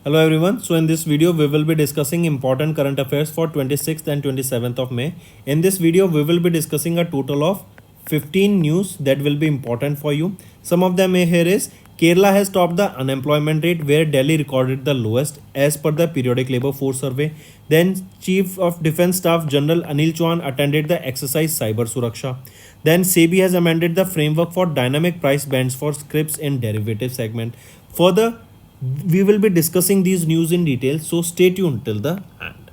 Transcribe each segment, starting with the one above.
Hello everyone. So in this video we will be discussing important current affairs for 26th and 27th of May. In this video we will be discussing a total of 15 news that will be important for you. Some of them here is Kerala has topped the unemployment rate where Delhi recorded the lowest as per the periodic labor force survey. Then Chief of Defence Staff General Anil Chauhan attended the exercise Cyber Suraksha. Then SEBI has amended the framework for dynamic price bands for scripts in derivative segment. Further, we will be discussing these news in detail, so stay tuned till the end.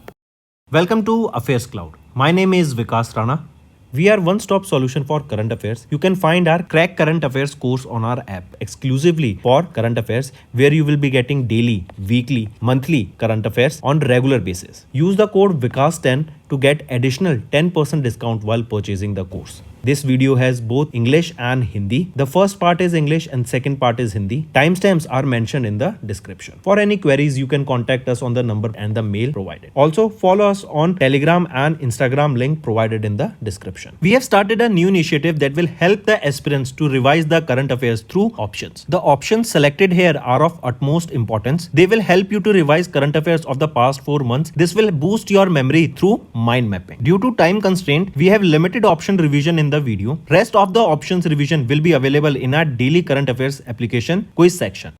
Welcome to Affairs Cloud. My name is Vikas Rana. We are one-stop solution for current affairs. You can find our Crack Current Affairs course on our app exclusively for current affairs, where you will be getting daily, weekly, monthly current affairs on regular basis. Use the code VIKAS10 to get additional 10% discount while purchasing the course. This video has both English and Hindi. The first part is English and second part is Hindi. Timestamps are mentioned in the description. For any queries, you can contact us on the number and the mail provided. Also, follow us on Telegram and Instagram link provided in the description. We have started a new initiative that will help the aspirants to revise the current affairs through options. The options selected here are of utmost importance. They will help you to revise current affairs of the past 4 months. This will boost your memory through mind mapping. Due to time constraint, we have limited option revision in the video. Rest of the options revision will be available in our daily current affairs application quiz section.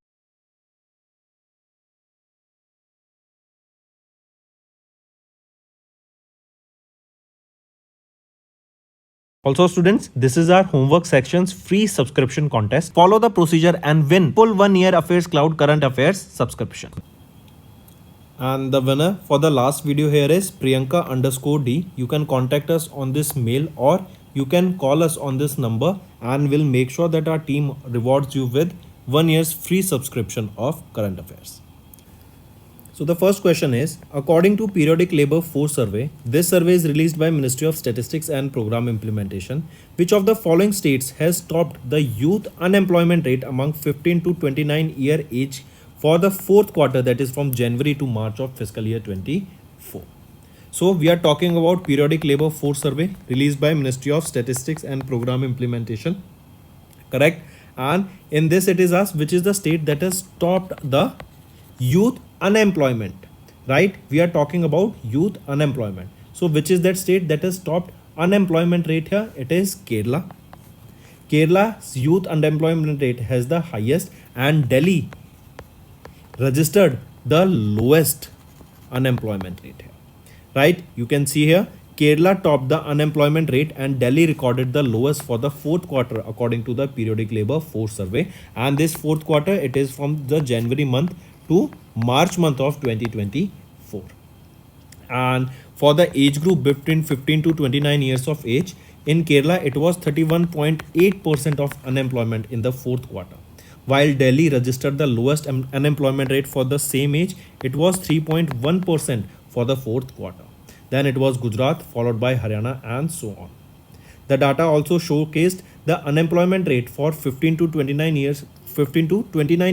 Also students, this is our homework section's free subscription contest. Follow the procedure and win full 1 year Affairs Cloud current affairs subscription. And the winner for the last video here is Priyanka_D. You can contact us on this mail or you can call us on this number and we'll make sure that our team rewards you with 1 year's free subscription of current affairs. So the first question is, according to Periodic Labor Force Survey, this survey is released by Ministry of Statistics and Program Implementation. Which of the following states has topped the youth unemployment rate among 15 to 29 year age for the fourth quarter, that is from January to March of fiscal year 24? So we are talking about Periodic Labor Force Survey released by Ministry of Statistics and Program Implementation. Correct? And in this it is asked which is the state that has topped the youth unemployment. Right? We are talking about youth unemployment. So which is that state that has topped unemployment rate here? It is Kerala. Kerala's youth unemployment rate has the highest and Delhi registered the lowest unemployment rate here. Right? You can see here Kerala topped the unemployment rate and Delhi recorded the lowest for the fourth quarter according to the Periodic Labor Force Survey. And this fourth quarter, it is from the January month to March month of 2024. And for the age group between 15 to 29 years of age, in Kerala it was 31.8% of unemployment in the fourth quarter. While Delhi registered the lowest unemployment rate for the same age, it was 3.1% for the fourth quarter. Then it was Gujarat, followed by Haryana, and so on. The data also showcased the unemployment rate for 15 to 29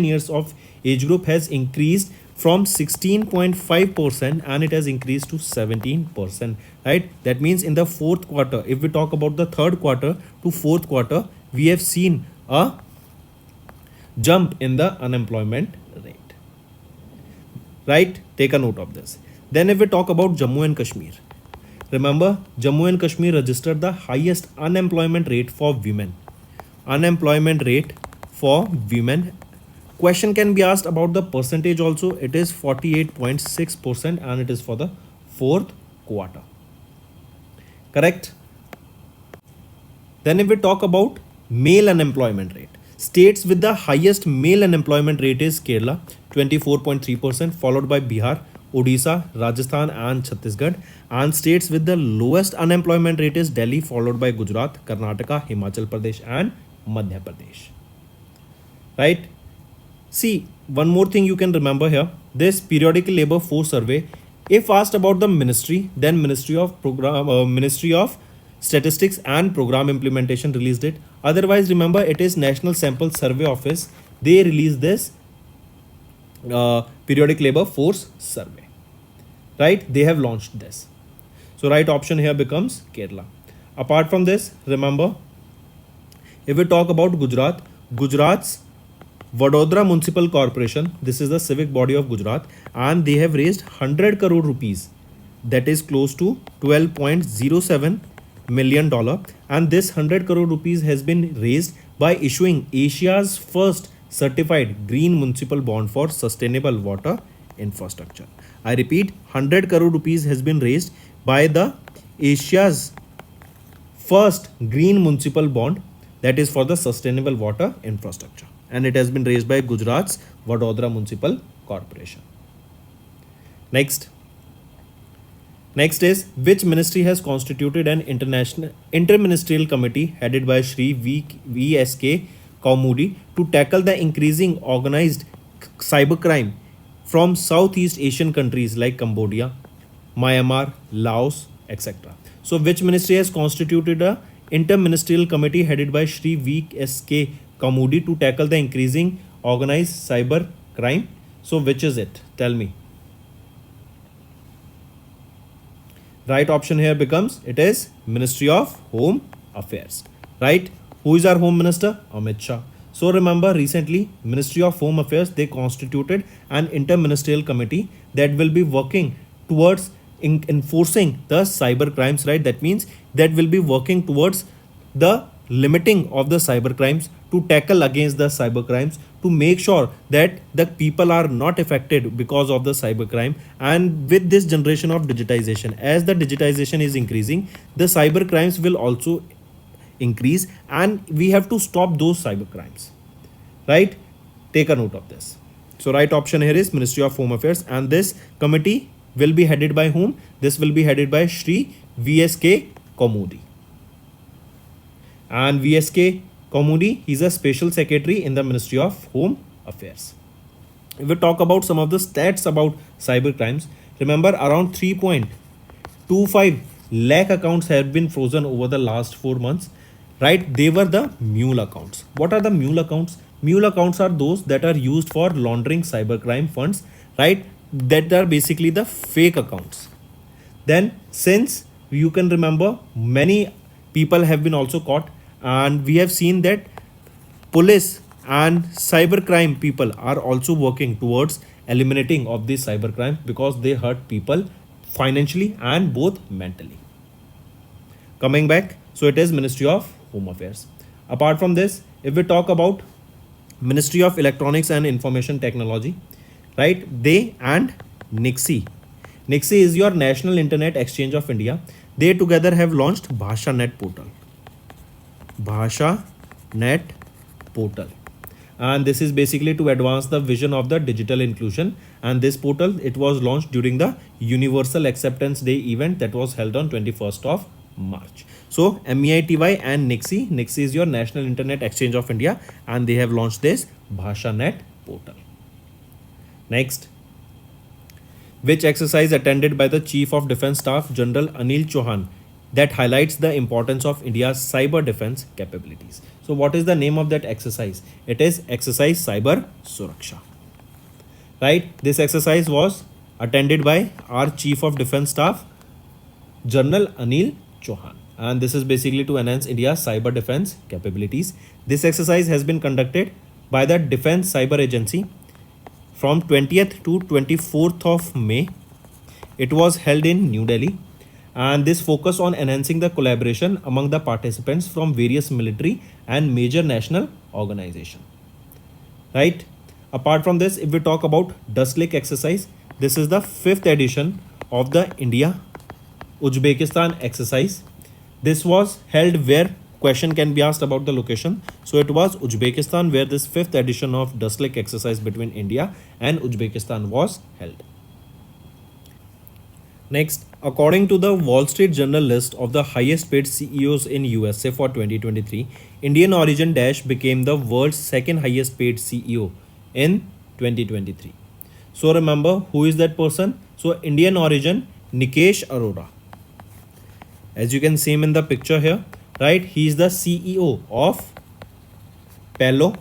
years of age group has increased from 16.5% and it has increased to 17%. Right? That means in the fourth quarter, if we talk about the third quarter to fourth quarter, we have seen a jump in the unemployment rate. Right? Take a note of this. Then if we talk about Jammu and Kashmir, remember Jammu and Kashmir registered the highest unemployment rate for women. Unemployment rate for women. Question can be asked about the percentage also. It is 48.6% and it is for the fourth quarter. Correct? Then if we talk about male unemployment rate, states with the highest male unemployment rate is Kerala, 24.3%, followed by Bihar, Odisha, Rajasthan and Chhattisgarh. And states with the lowest unemployment rate is Delhi, followed by Gujarat, Karnataka, Himachal Pradesh and Madhya Pradesh. Right? See, one more thing you can remember here. This Periodic Labor Force Survey, if asked about the ministry, then Ministry of Statistics and Program Implementation released it. Otherwise, remember it is National Sample Survey Office. They released this Periodic Labor Force Survey. Right? They have launched this. So right option here becomes Kerala. Apart from this, remember, if we talk about Gujarat, Gujarat's Vadodara Municipal Corporation, this is the civic body of Gujarat, and they have raised 100 crore rupees, that is close to $12.07 million dollar, and this 100 crore rupees has been raised by issuing Asia's first certified green municipal bond for sustainable water infrastructure. I repeat, 100 crore rupees has been raised by the Asia's first green municipal bond, that is for the sustainable water infrastructure, and it has been raised by Gujarat's Vadodara Municipal Corporation. Next is, which ministry has constituted an interministerial committee headed by Shri VSK Kaumudi to tackle the increasing organized cybercrime from Southeast Asian countries like Cambodia, Myanmar, Laos, etc. So, which ministry has constituted a interministerial committee headed by Shri VSK Kaumudi to tackle the increasing organized cyber crime? So, which is it? Tell me. Right option here becomes, it is Ministry of Home Affairs. Right? Who is our Home Minister? Amit Shah. So remember, recently Ministry of Home Affairs, they constituted an interministerial committee that will be working towards enforcing the cyber crimes, right? That means that will be working towards the limiting of the cyber crimes, to tackle against the cyber crimes, to make sure that the people are not affected because of the cyber crime. And with this generation of digitization, as the digitization is increasing, the cyber crimes will also increase, and we have to stop those cyber crimes, right? Take a note of this. So right option here is Ministry of Home Affairs, and this committee will be headed by whom? This will be headed by Shri VSK Kaumudi. And VSK Kaumudi, he is a special secretary in the Ministry of Home Affairs. If we talk about some of the stats about cyber crimes, remember around 3.25 lakh accounts have been frozen over the last 4 months, right? They were the mule accounts. What are the mule accounts? Mule accounts are those that are used for laundering cybercrime funds, right? That are basically the fake accounts. Then, since you can remember, many people have been also caught, and we have seen that police and cybercrime people are also working towards eliminating of this cybercrime, because they hurt people financially and both mentally. Coming back, so it is Ministry of Home Affairs. Apart from this, if we talk about Ministry of Electronics and Information Technology, right? They and NIXI. NIXI is your National Internet Exchange of India. They together have launched BhashaNet portal. BhashaNet portal. And this is basically to advance the vision of the digital inclusion. And this portal, it was launched during the Universal Acceptance Day event that was held on 21st of March. So MEITY and NIXI. NIXI is your National Internet Exchange of India, and they have launched this BhashaNet portal. Next, which exercise attended by the Chief of Defence Staff General Anil Chauhan that highlights the importance of India's cyber defense capabilities? So what is the name of that exercise? It is Exercise Cyber Suraksha. Right? This exercise was attended by our Chief of Defence Staff General Anil Chauhan, and this is basically to enhance India's cyber defense capabilities. This exercise has been conducted by the Defense Cyber Agency from 20th to 24th of May. It was held in New Delhi, and this focused on enhancing the collaboration among the participants from various military and major national organizations. Right? Apart from this, if we talk about Dust Lake exercise, this is the 5th edition of the India Uzbekistan exercise. This was held where question can be asked about the location. So it was Uzbekistan where this 5th edition of Dust Lake exercise between India and Uzbekistan was held. Next, according to the Wall Street Journal list of the highest paid CEOs in USA for 2023, Indian origin Dash became the world's second highest paid CEO in 2023. So remember, who is that person? So Indian origin Nikesh Arora. As you can see him in the picture here, right? He is the CEO of Palo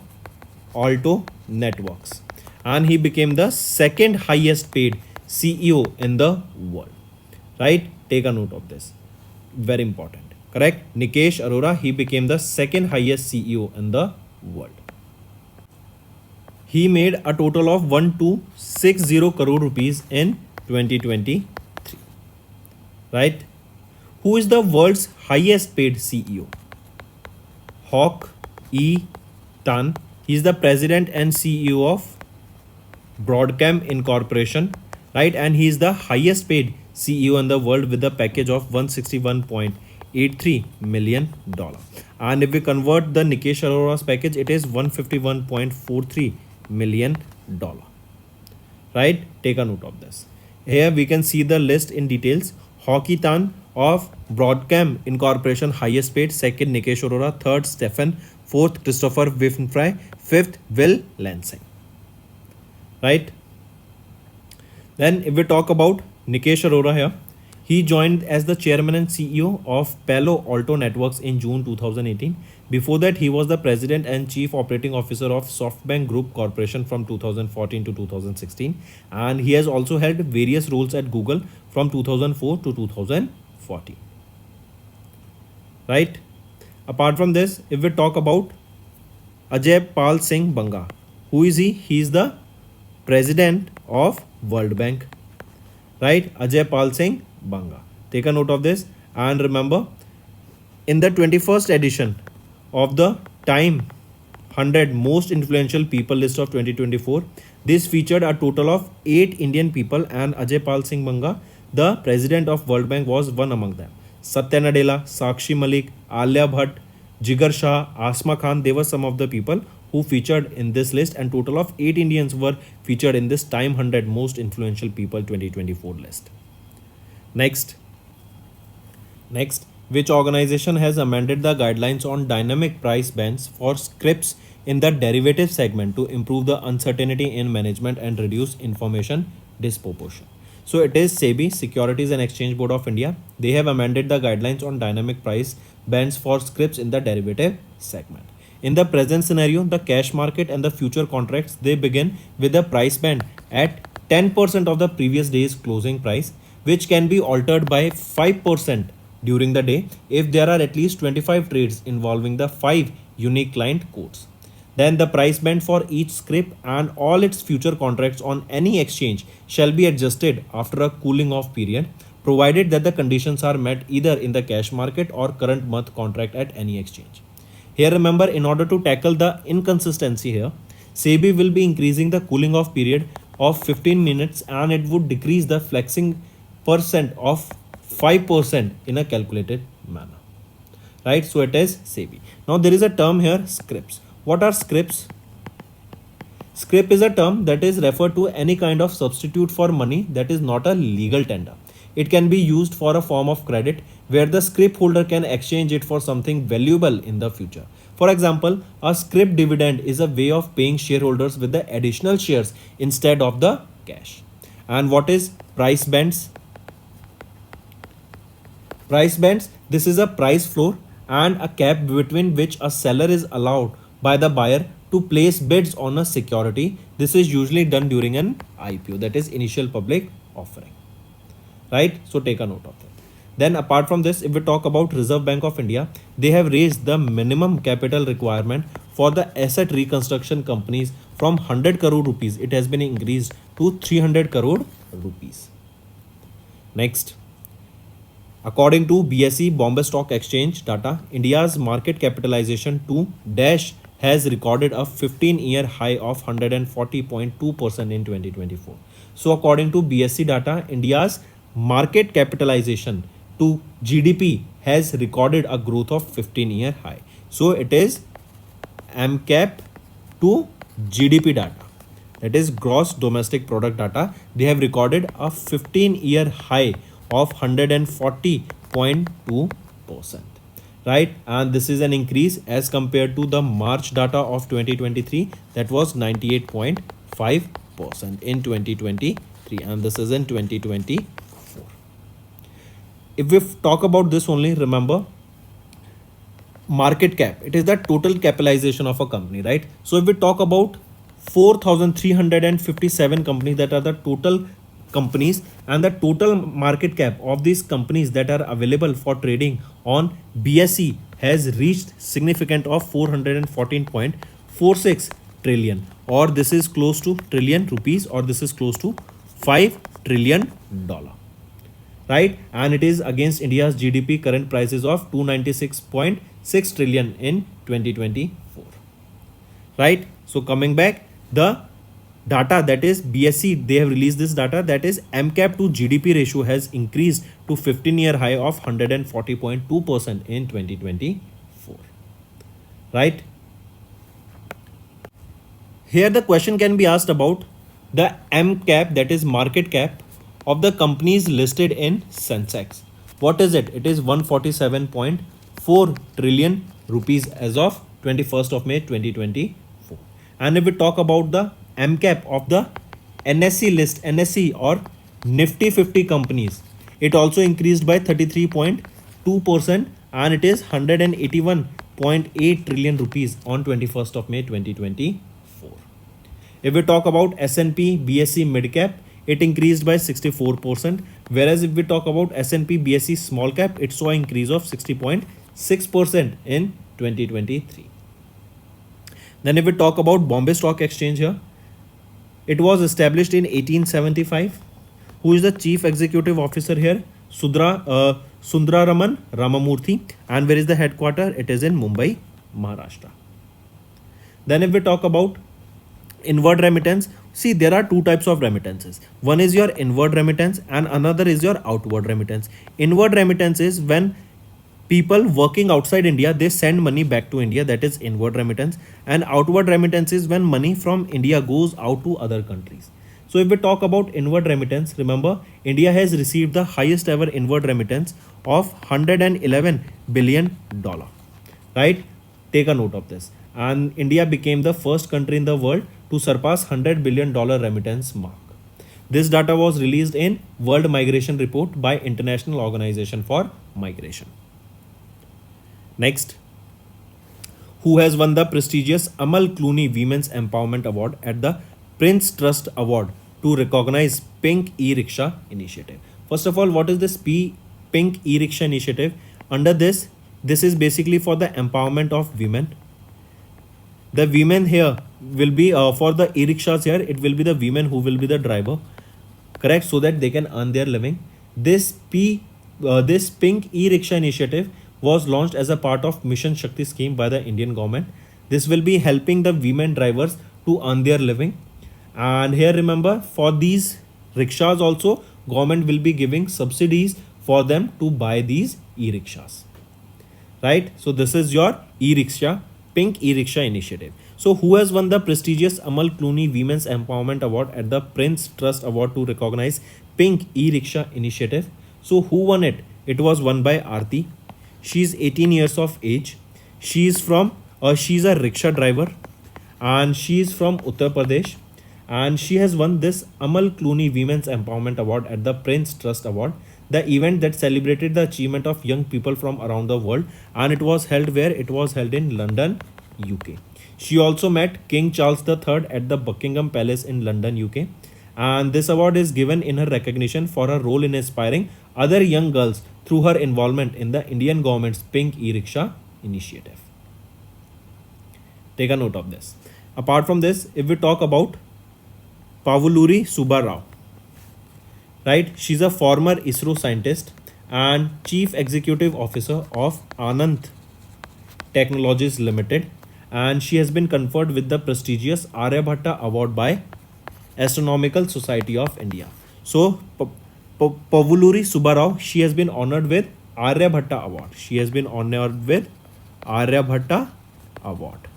Alto Networks, and he became the second highest paid CEO in the world. Right? Take a note of this. Very important. Correct? Nikesh Arora, he became the second highest CEO in the world. he made a total of 1260 crore rupees in 2023. Right? Who is the world's highest paid CEO? Hawk E. Tan. He is the president and CEO of Broadcom Incorporation, right? And he is the highest paid CEO in the world with a package of $161.83 million. And if we convert the Nikesh Arora's package, it is $151.43 million. Right? Take a note of this. Here we can see the list in details. Hockey Tan of Broadcom Incorporation, highest paid. Second, Nikesh Arora. Third, Stephen. Fourth, Christopher Winfrey. Fifth, Will Lansing. Right? Then if we talk about Nikesh Arora here, he joined as the chairman and CEO of Palo Alto Networks in June 2018. Before that, he was the president and chief operating officer of SoftBank Group Corporation from 2014 to 2016. And he has also held various roles at Google from 2004 to 2014. Right? Apart from this, if we talk about Ajay Pal Singh Banga, who is he? He is the president of World Bank. Right? Ajay Pal Singh Banga. Take a note of this and remember, in the 21st edition of the Time 100 Most Influential People list of 2024, this featured a total of 8 Indian people, and Ajay Pal Singh Banga, the president of World Bank, was one among them. Satya Nadella, Sakshi Malik, Alia Bhatt, Jigar Shah, Asma Khan, they were some of the people who featured in this list, and total of 8 Indians were featured in this Time 100 Most Influential People 2024 list. Next, which organization has amended the guidelines on dynamic price bands for scripts in the derivative segment to improve the uncertainty in management and reduce information disproportion? So it is SEBI, Securities and Exchange Board of India. They have amended the guidelines on dynamic price bands for scripts in the derivative segment. In the present scenario, the cash market and the future contracts, they begin with a price band at 10% of the previous day's closing price, which can be altered by 5% during the day if there are at least 25 trades involving the 5 unique client codes. Then the price band for each script and all its future contracts on any exchange shall be adjusted after a cooling off period, provided that the conditions are met either in the cash market or current month contract at any exchange. Here remember, in order to tackle the inconsistency here, SEBI will be increasing the cooling off period of 15 minutes and it would decrease the flexing percent of 5% in a calculated manner. Right? So it is SEBI. Now there is a term here, scripts. What are scripts? Scrip is a term that is referred to any kind of substitute for money that is not a legal tender. It can be used for a form of credit where the scrip holder can exchange it for something valuable in the future. For example, a scrip dividend is a way of paying shareholders with the additional shares instead of the cash. And what is price bands? Price bands, this is a price floor and a cap between which a seller is allowed by the buyer to place bids on a security. This is usually done during an IPO, that is initial public offering. Right? So take a note of that. Then apart from this, if we talk about Reserve Bank of India, they have raised the minimum capital requirement for the asset reconstruction companies from 100 crore rupees. It has been increased to 300 crore rupees. Next, according to BSE Bombay Stock Exchange data, India's market capitalization to Dash has recorded a 15-year high of 140.2% in 2024. So according to BSE data, India's market capitalization to GDP has recorded a growth of 15-year high. So it is MCAP to GDP data, that is gross domestic product data. They have recorded a 15-year high of 140.2%. Right? And this is an increase as compared to the March data of 2023, that was 98.5% in 2023, and this is in 2024. If we talk about this only, remember, market cap, it is the total capitalization of a company, right? So if we talk about 4,357 companies that are the total companies, and the total market cap of these companies that are available for trading on BSE has reached significant of 414.46 trillion, or this is close to trillion rupees, or this is close to $5 trillion, right? And it is against India's GDP current prices of 296.6 trillion in 2024, right? So coming back, the data, that is BSE, they have released this data, that is MCAP to GDP ratio has increased to 15-year high of 140.2% in 2024, right? Here the question can be asked about the MCAP, that is market cap of the companies listed in Sensex. What is it? It is 147.4 trillion rupees as of 21st of May 2024. And if we talk about the MCAP of the NSE list, NSE or Nifty 50 companies, it also increased by 33.2% and it is 181.8 trillion rupees on 21st of May 2024. If we talk about S&P BSE mid cap, it increased by 64%, whereas if we talk about S&P BSE small cap, it saw an increase of 60.6% in 2023. Then if we talk about Bombay Stock Exchange here, it was established in 1875. Who is the chief executive officer here? Sundararaman Ramamurthy. And where is the headquarter? It is in Mumbai, Maharashtra. Then if we talk about inward remittance, see there are two types of remittances. One is your inward remittance and another is your outward remittance. Inward remittance is when people working outside India, they send money back to India, that is inward remittance. And outward remittance is when money from India goes out to other countries. So if we talk about inward remittance, remember India has received the highest ever inward remittance of $111 billion, right? Take a note of this. And India became the first country in the world to surpass $100 billion remittance mark. This data was released in World Migration Report by International Organization for Migration. Next, who has won the prestigious Amal Clooney Women's Empowerment Award at the Prince Trust Award to recognize Pink E-Rickshaw Initiative? First of all, what is this Pink E-Rickshaw Initiative? Under this is basically for the empowerment of women. The women here will be for the e-rickshaws here, it will be the women who will be the driver, correct, so that they can earn their living. This Pink E-Rickshaw Initiative was launched as a part of Mission Shakti scheme by the Indian government. This will be helping the women drivers to earn their living. And here remember, for these rickshaws also, government will be giving subsidies for them to buy these e-rickshaws, right? So this is your e-rickshaw, Pink E-Rickshaw Initiative. So who has won the prestigious Amal Clooney Women's Empowerment Award at the Prince Trust Award to recognize Pink E-Rickshaw Initiative? So who won it? It was won by Aarti. She is 18 years of age. She is she's a rickshaw driver and she is from Uttar Pradesh, and she has won this Amal Clooney Women's Empowerment Award at the Prince Trust Award, the event that celebrated the achievement of young people from around the world, and it was held where? It was held in London, UK. She also met King Charles III at the Buckingham Palace in London, UK. And this award is given in her recognition for her role in inspiring other young girls through her involvement in the Indian government's Pink E-Rickshaw Initiative. Take a note of this. Apart from this, if we talk about Pavuluri Subba Rao, right? She's a former ISRO scientist and Chief Executive Officer of Anant Technologies Limited, and she has been conferred with the prestigious Aryabhatta Award by Astronomical Society of India. So Pavuluri Subba Rao, she has been honored with Aryabhatta Award. She has been honored with Aryabhatta Award,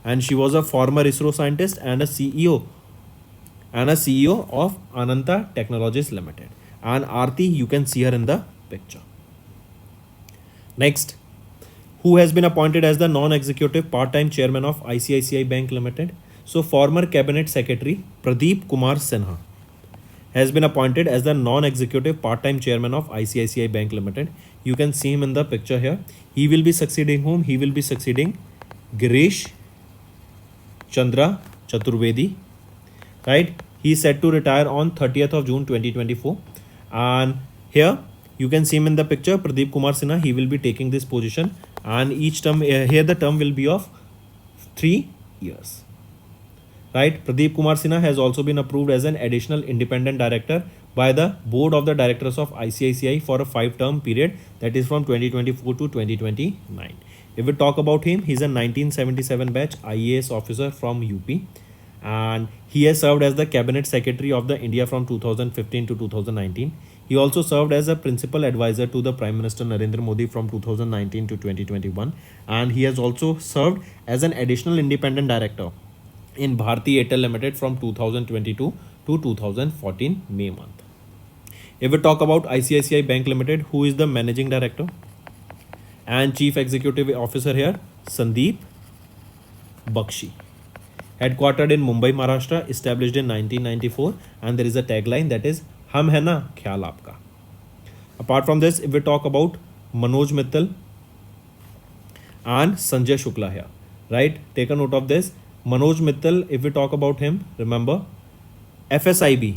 and she was a former ISRO scientist and a CEO of Ananta Technologies Limited. And Aarti, you can see her in the picture. Next, who has been appointed as the non-executive part-time chairman of ICICI Bank Limited? So former cabinet secretary Pradeep Kumar Sinha has been appointed as the non-executive part-time chairman of ICICI Bank Limited. You can see him in the picture here. He will be succeeding whom? He will be succeeding Girish Chandra Chaturvedi, right? He is set to retire on 30th of June 2024. And here you can see him in the picture, Pradeep Kumar Sinha. He will be taking this position, and each term here the term will be of 3 years. right? Pradeep Kumar Sinha has also been approved as an additional independent director by the board of the directors of ICICI for a 5-term period, that is from 2024 to 2029. If we talk about him, he's a 1977 batch IAS officer from UP, and he has served as the cabinet secretary of the India from 2015 to 2019. He also served as a principal advisor to the Prime Minister Narendra Modi from 2019 to 2021, and he has also served as an additional independent director in Bharti Airtel Limited from 2022 to 2014 May month. If we talk about ICICI Bank Limited, who is the managing director and chief executive officer here? Sandeep Bakshi. Headquartered in Mumbai, Maharashtra, established in 1994, and there is a tagline that is "Hum hai na, ख्याल आपका." Apart from this, if we talk about Manoj Mittal and Sanjay Shukla here, right? Take a note of this. Manoj Mittal, if we talk about him, remember FSIB,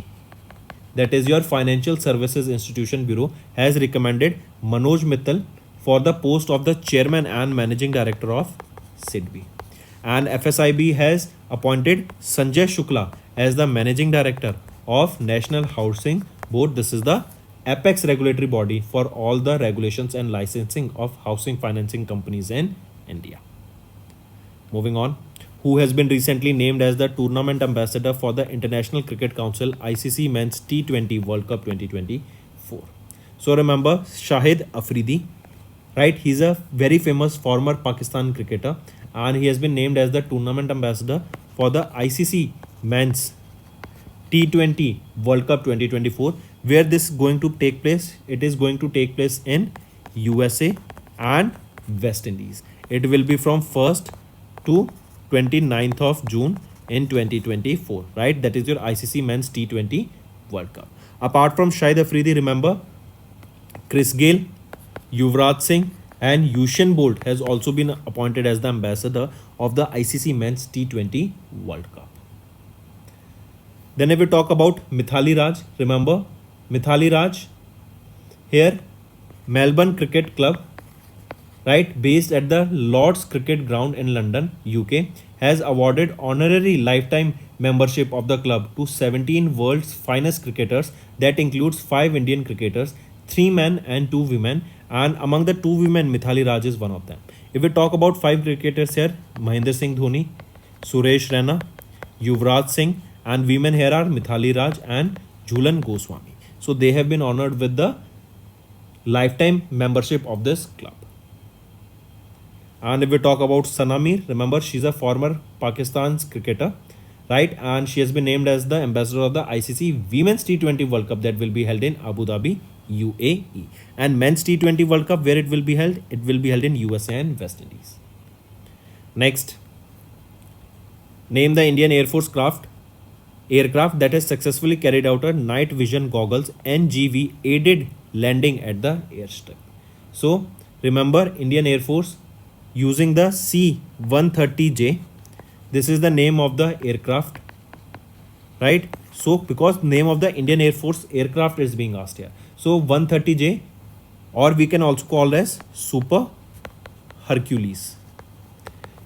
that is your Financial Services Institution Bureau, has recommended Manoj Mittal for the post of the chairman and managing director of SIDBI. And FSIB has appointed Sanjay Shukla as the managing director of National Housing Board. This is the apex regulatory body for all the regulations and licensing of housing financing companies in India. Moving on, who has been recently named as the tournament ambassador for the International Cricket Council ICC Men's T20 World Cup 2024. So remember Shahid Afridi, right? He's a very famous former Pakistan cricketer, and he has been named as the tournament ambassador for the ICC Men's T20 World Cup 2024. Where this is going to take place? It is going to take place in USA and West Indies. It will be from 1st to 29th of June in 2024, right? That is your ICC Men's T20 World Cup. Apart from Shahid Afridi, remember Chris Gayle, Yuvraj Singh and Usain Bolt has also been appointed as the ambassador of the ICC Men's T20 World Cup. Then if we talk about Mithali Raj, remember Mithali Raj here, Melbourne Cricket Club, right, based at the Lord's Cricket Ground in London, UK, has awarded honorary lifetime membership of the club to 17 world's finest cricketers. That includes 5 Indian cricketers, 3 men and 2 women, and among the 2 women, Mithali Raj is one of them. If we talk about 5 cricketers here, Mahendra Singh Dhoni, Suresh Raina, Yuvraj Singh, and women here are Mithali Raj and Jhulan Goswami. So they have been honored with the lifetime membership of this club. And if we talk about Sana Mir, remember she's a former Pakistan's cricketer, right? And she has been named as the ambassador of the ICC Women's T20 World Cup that will be held in Abu Dhabi, UAE. And Men's T20 World Cup, where it will be held? It will be held in USA and West Indies. Next, name the Indian Air Force aircraft that has successfully carried out a night vision goggles NGV aided landing at the airstrip. So remember Indian Air Force using the C-130J. This is the name of the aircraft, right? So because name of the Indian Air Force aircraft is being asked here. So 130J, or we can also call as Super Hercules,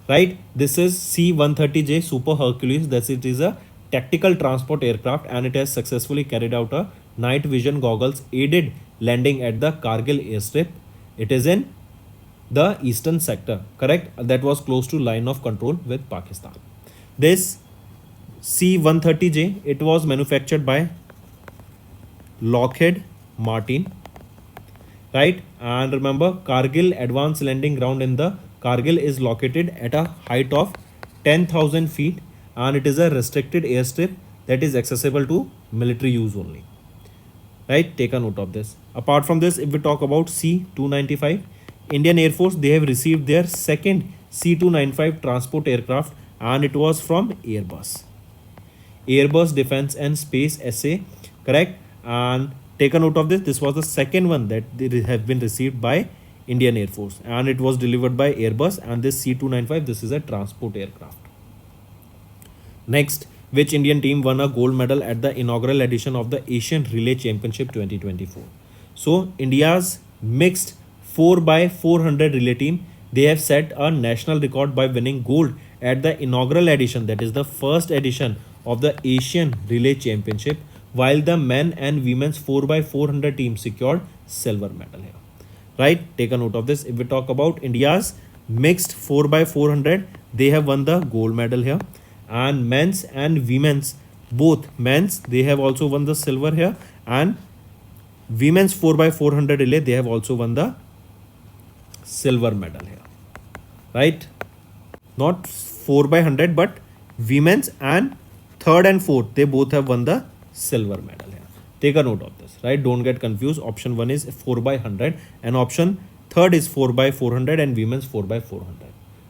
right? This is C-130J Super Hercules. That it is a tactical transport aircraft, and it has successfully carried out a night vision goggles aided landing at the Kargil airstrip. It is in the eastern sector, correct? That was close to line of control with Pakistan. This C-130J, it was manufactured by Lockheed Martin, right? And remember Kargil advanced landing ground in the Kargil is located at a height of 10,000 feet, and it is a restricted airstrip that is accessible to military use only, right? Take a note of this. Apart from this, if we talk about C-295, Indian Air Force, they have received their second C-295 transport aircraft, and it was from Airbus Defence and Space SA, correct? And take a note of this. This was the second one that they have been received by Indian Air Force, and it was delivered by Airbus. And this C-295, this is a transport aircraft. Next, which Indian team won a gold medal at the inaugural edition of the Asian Relay Championship 2024? So India's mixed 4x400 relay team, they have set a national record by winning gold at the inaugural edition, that is the first edition of the Asian Relay Championship, while the men and women's 4x400 team secured silver medal here. Right, take a note of this. If we talk about India's mixed 4x400, they have won the gold medal here, and men's and women's, both men's, they have also won the silver here, and women's 4x400 relay, they have also won the silver medal here. Right, not 4x100, but women's and third and fourth, they both have won the silver medal here. Take a note of this, right? Don't get confused. Option 1 is 4x100 and option third is 4x400 and women's 4x400.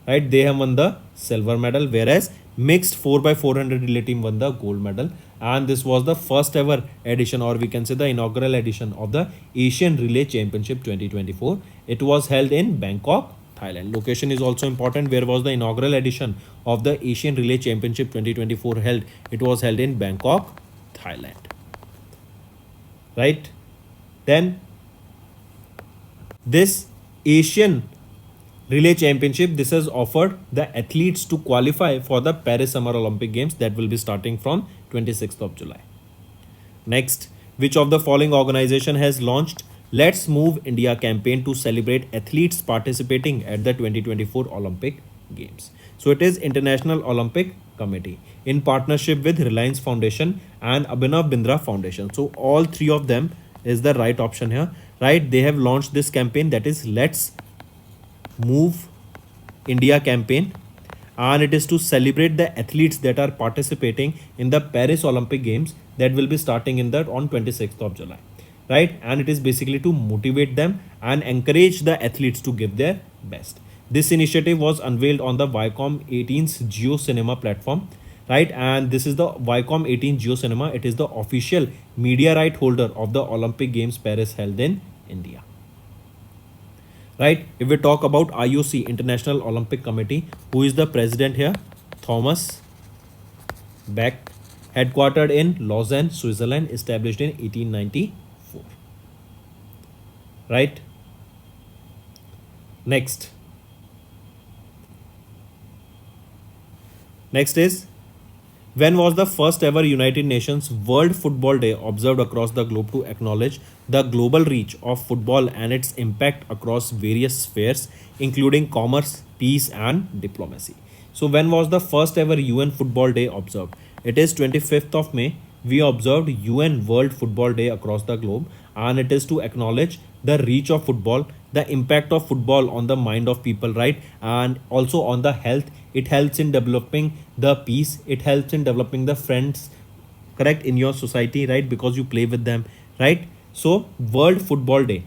Right? They have won the silver medal, whereas mixed 4x400 relay team won the gold medal. And this was the first ever edition, or we can say the inaugural edition of the Asian Relay Championship 2024. It was held in Bangkok, Thailand. Location is also important. Where was the inaugural edition of the Asian Relay Championship 2024 held? It was held in Bangkok, Thailand. Right? Then this Asian Relay Championship, this has offered the athletes to qualify for the Paris Summer Olympic Games that will be starting from 26th of July. Next, which of the following organization has launched Let's Move India campaign to celebrate athletes participating at the 2024 Olympic Games? So it is International Olympic Committee in partnership with Reliance Foundation and Abhinav Bindra Foundation. So all three of them is the right option here, right? They have launched this campaign, that is Let's Move India campaign, and it is to celebrate the athletes that are participating in the Paris Olympic Games that will be starting in that on 26th of July, right? And it is basically to motivate them and encourage the athletes to give their best. This initiative was unveiled on the Viacom 18's Jio Cinema platform, right? And this is the Viacom 18 Jio Cinema. It is the official media right holder of the Olympic Games Paris held in India. Right? If we talk about IOC, International Olympic Committee, who is the president here? Thomas Bach, headquartered in Lausanne, Switzerland, established in 1894. Right? Next is, when was the first ever United Nations World Football Day observed across the globe to acknowledge the global reach of football and its impact across various spheres, including commerce, peace, and diplomacy? So when was the first ever UN Football Day observed? It is 25th of May. We observed UN World Football Day across the globe, and it is to acknowledge the reach of football, the impact of football on the mind of people, right? And also on the health. It helps in developing the peace. It helps in developing the friends, correct, in your society, right? Because you play with them, right? So World Football Day.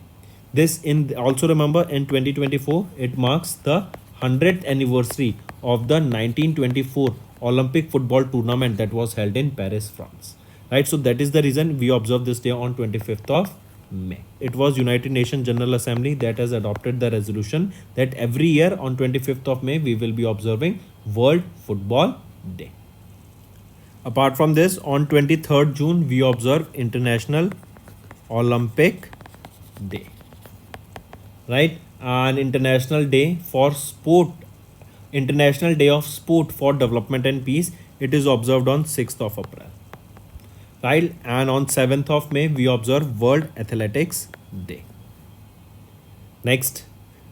This in also remember in 2024, it marks the 100th anniversary of the 1924 Olympic football tournament that was held in Paris, France. Right? So that is the reason we observe this day on 25th of May. It was United Nations General Assembly that has adopted the resolution that every year on 25th of May we will be observing World Football Day. Apart from this, on 23rd June we observe International Olympic Day, right? And International Day for Sport, International Day of Sport for Development and Peace, it is observed on 6th of April. Right? And on 7th of May, we observe World Athletics Day. Next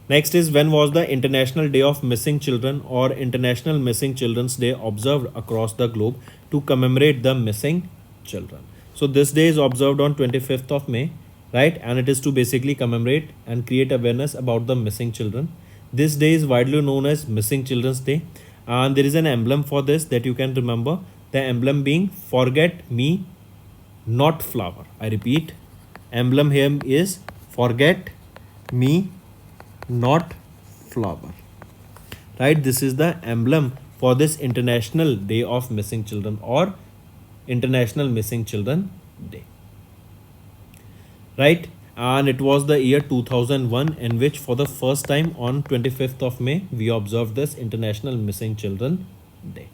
is, when was the International Day of Missing Children or International Missing Children's Day observed across the globe to commemorate the missing children? So this day is observed on 25th of May, right? And it is to basically commemorate and create awareness about the missing children. This day is widely known as Missing Children's Day, and there is an emblem for this that you can remember. The emblem being Forget Me Not Flower. I repeat, emblem here is Forget Me Not Flower. Right? This is the emblem for this International Day of Missing Children or International Missing Children Day. Right? And it was the year 2001 in which for the first time on 25th of May we observed this International Missing Children Day.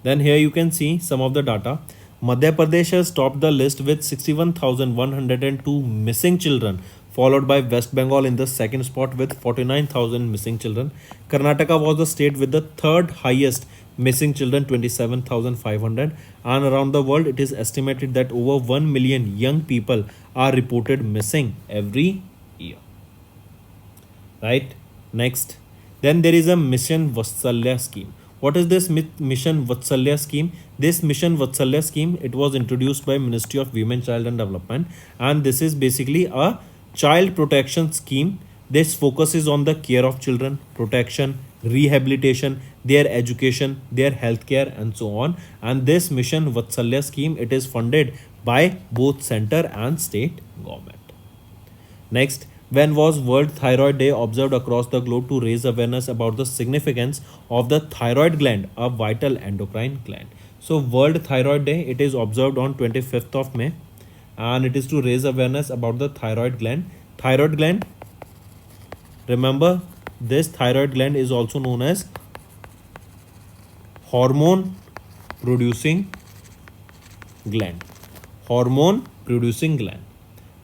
Then here you can see some of the data. Madhya Pradesh has topped the list with 61,102 missing children followed by West Bengal in the second spot with 49,000 missing children. Karnataka was the state with the third highest missing children, 27,500, and around the world it is estimated that over 1 million young people are reported missing every year. Right? Next, then there is a Mission Vatsalya scheme. What is this Mission Vatsalya scheme? This Mission Vatsalya scheme, it was introduced by Ministry of Women, Child and Development, and this is basically a child protection scheme. This focuses on the care of children, protection, rehabilitation, their education, their healthcare and so on. And this Mission Vatsalya scheme, it is funded by both center and state government. Next, when was World Thyroid Day observed across the globe to raise awareness about the significance of the thyroid gland, a vital endocrine gland? So World Thyroid Day, it is observed on 25th of May, and it is to raise awareness about the thyroid gland. Thyroid gland, remember, this thyroid gland is also known as hormone producing gland. Hormone producing gland,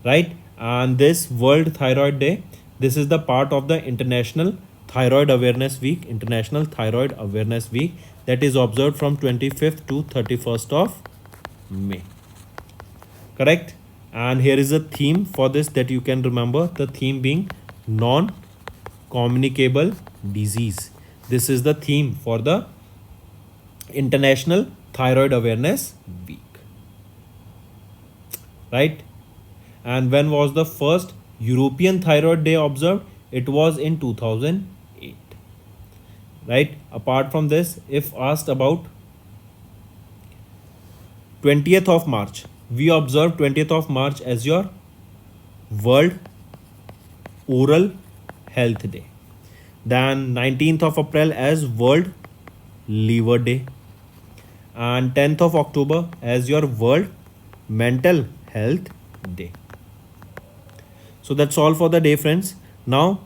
right? And this World Thyroid Day, this is the part of the International Thyroid Awareness Week, International Thyroid Awareness Week, that is observed from 25th to 31st of May. Correct? And here is a theme for this that you can remember, the theme being non-communicable disease. This is the theme for the International Thyroid Awareness Week. Right? And when was the first European Thyroid Day observed? It was in 2008. Right? Apart from this, if asked about 20th of March, we observe 20th of March as your World Oral Health Day. Then 19th of April as World Liver Day. And 10th of October as your World Mental Health Day. So that's all for the day, friends. Now,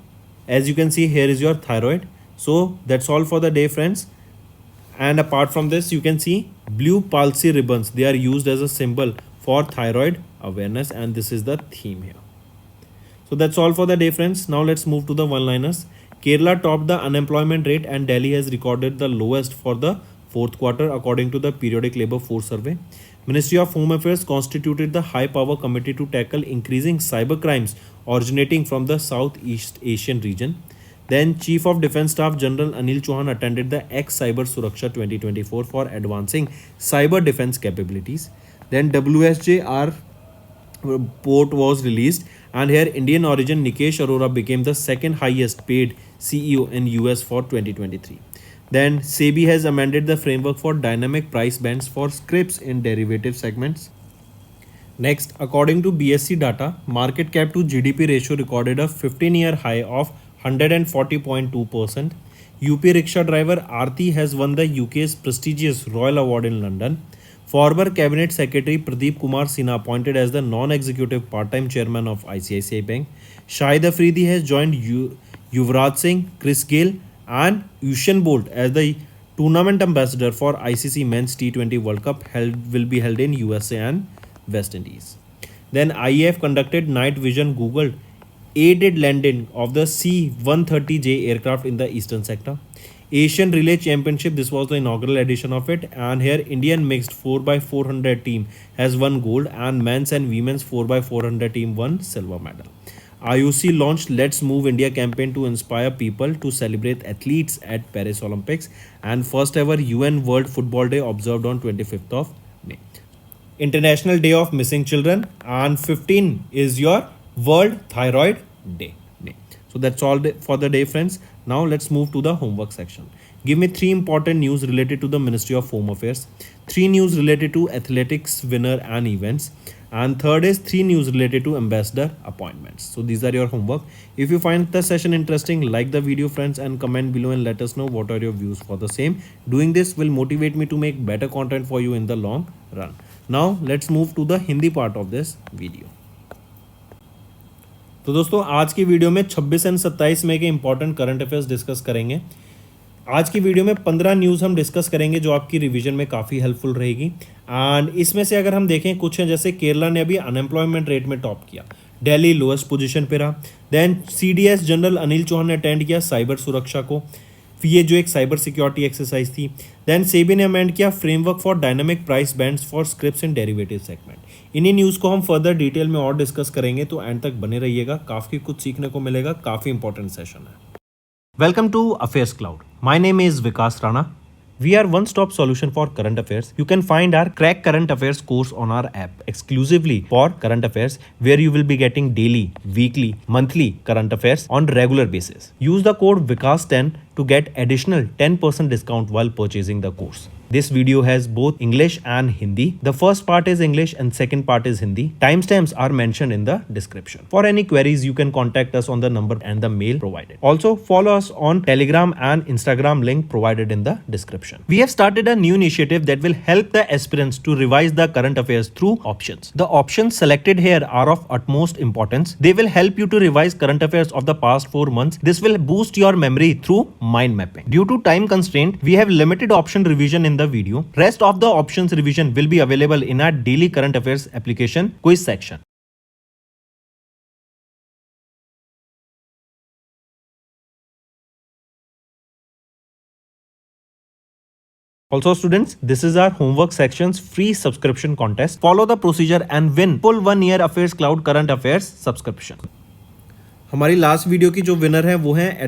as you can see, here is your thyroid. So that's all for the day, friends. And apart from this, you can see blue palsy ribbons. They are used as a symbol for thyroid awareness, and this is the theme here. So that's all for the day, friends. Now let's move to the one-liners. Kerala topped the unemployment rate and Delhi has recorded the lowest for the fourth quarter according to the periodic labor force survey. Ministry of Home Affairs constituted the high power committee to tackle increasing cyber crimes originating from the Southeast Asian region. Then Chief of Defence Staff General Anil Chauhan attended the X Cyber Suraksha 2024 for advancing cyber defence capabilities. Then WSJR report was released, and here Indian origin Nikesh Arora became the second highest paid CEO in US for 2023. Then SEBI has amended the framework for dynamic price bands for scripts in derivative segments. Next, according to BSC data, market cap to GDP ratio recorded a 15-year high of 140.2%. UP rickshaw driver Aarti has won the UK's prestigious Royal Award in London. Former Cabinet Secretary Pradeep Kumar Sinha appointed as the non-executive part-time chairman of ICICI Bank. Shahid Afridi has joined Yuvraj Singh, Chris Gayle and Usain Bolt as the tournament ambassador for ICC Men's T20 World Cup will be held in USA and West Indies. Then IAF conducted night vision Google aided landing of the C-130J aircraft in the eastern sector. Asian Relay Championship, this was the inaugural edition of it, and here Indian mixed 4x400 team has won gold and men's and women's 4x400 team won silver medal. IOC launched Let's Move India campaign to inspire people to celebrate athletes at Paris Olympics, and first ever UN World Football Day observed on 25th of May. International Day of Missing Children, and 15 is your World Thyroid Day. So that's all for the day, friends. Now let's move to the homework section. Give me 3 important news related to the Ministry of Home Affairs, 3 news related to athletics winner and events, and third is 3 news related to ambassador appointments. So these are your homework. If you find the session interesting, like the video, friends, and comment below and let us know what are your views for the same. Doing this will motivate me to make better content for you in the long run. Now let's move to the Hindi part of this video. तो दोस्तों आज की video में 26 और 27 मई के important current affairs discuss करेंगे। आज की वीडियो में 15 न्यूज़ हम डिस्कस करेंगे जो आपकी रिवीजन में काफ़ी हेल्पफुल रहेगी। एंड इसमें से अगर हम देखें कुछ हैं, जैसे केरला ने अभी अनएम्प्लॉयमेंट रेट में टॉप किया। दिल्ली लोएस्ट पोजीशन पे रहा। Then CDS general Anil Chauhan ने अटेंड किया साइबर सुरक्षा को, ये जो एक साइबर सिक्योरिटी एक्सरसाइज थी। देन सेबी ने अमेंड किया framework for dynamic price bands for scripts in derivative segment. इन्हीं न्यूज़ को हम फर्दर डिटेल में और डिस्कस करेंगे, तो एंड तक बने रहिएगा, काफ़ी कुछ सीखने को मिलेगा, काफ़ी इंपॉर्टेंट सेशन है। Welcome to Affairs Cloud. My name is Vikas Rana. We are one-stop solution for current affairs. You can find our Crack Current Affairs course on our app exclusively for current affairs, where you will be getting daily, weekly, monthly current affairs on regular basis. Use the code VIKAS10 to get additional 10% discount while purchasing the course. This video has both English and Hindi. The first part is English and second part is Hindi. Timestamps are mentioned in the description. For any queries, you can contact us on the number and the mail provided. Also, follow us on Telegram and Instagram link provided in the description. We have started a new initiative that will help the aspirants to revise the current affairs through options. The options selected here are of utmost importance. They will help you to revise current affairs of the past 4 months. This will boost your memory through mind mapping. Due to time constraint, we have limited option revision in the video. Rest of the options revision will be available in our daily current affairs application quiz section. Also students, this is our homework section's free subscription contest. Follow the procedure and win full 1 year Affairs Cloud current affairs subscription. हमारी last video की जो winner है वो है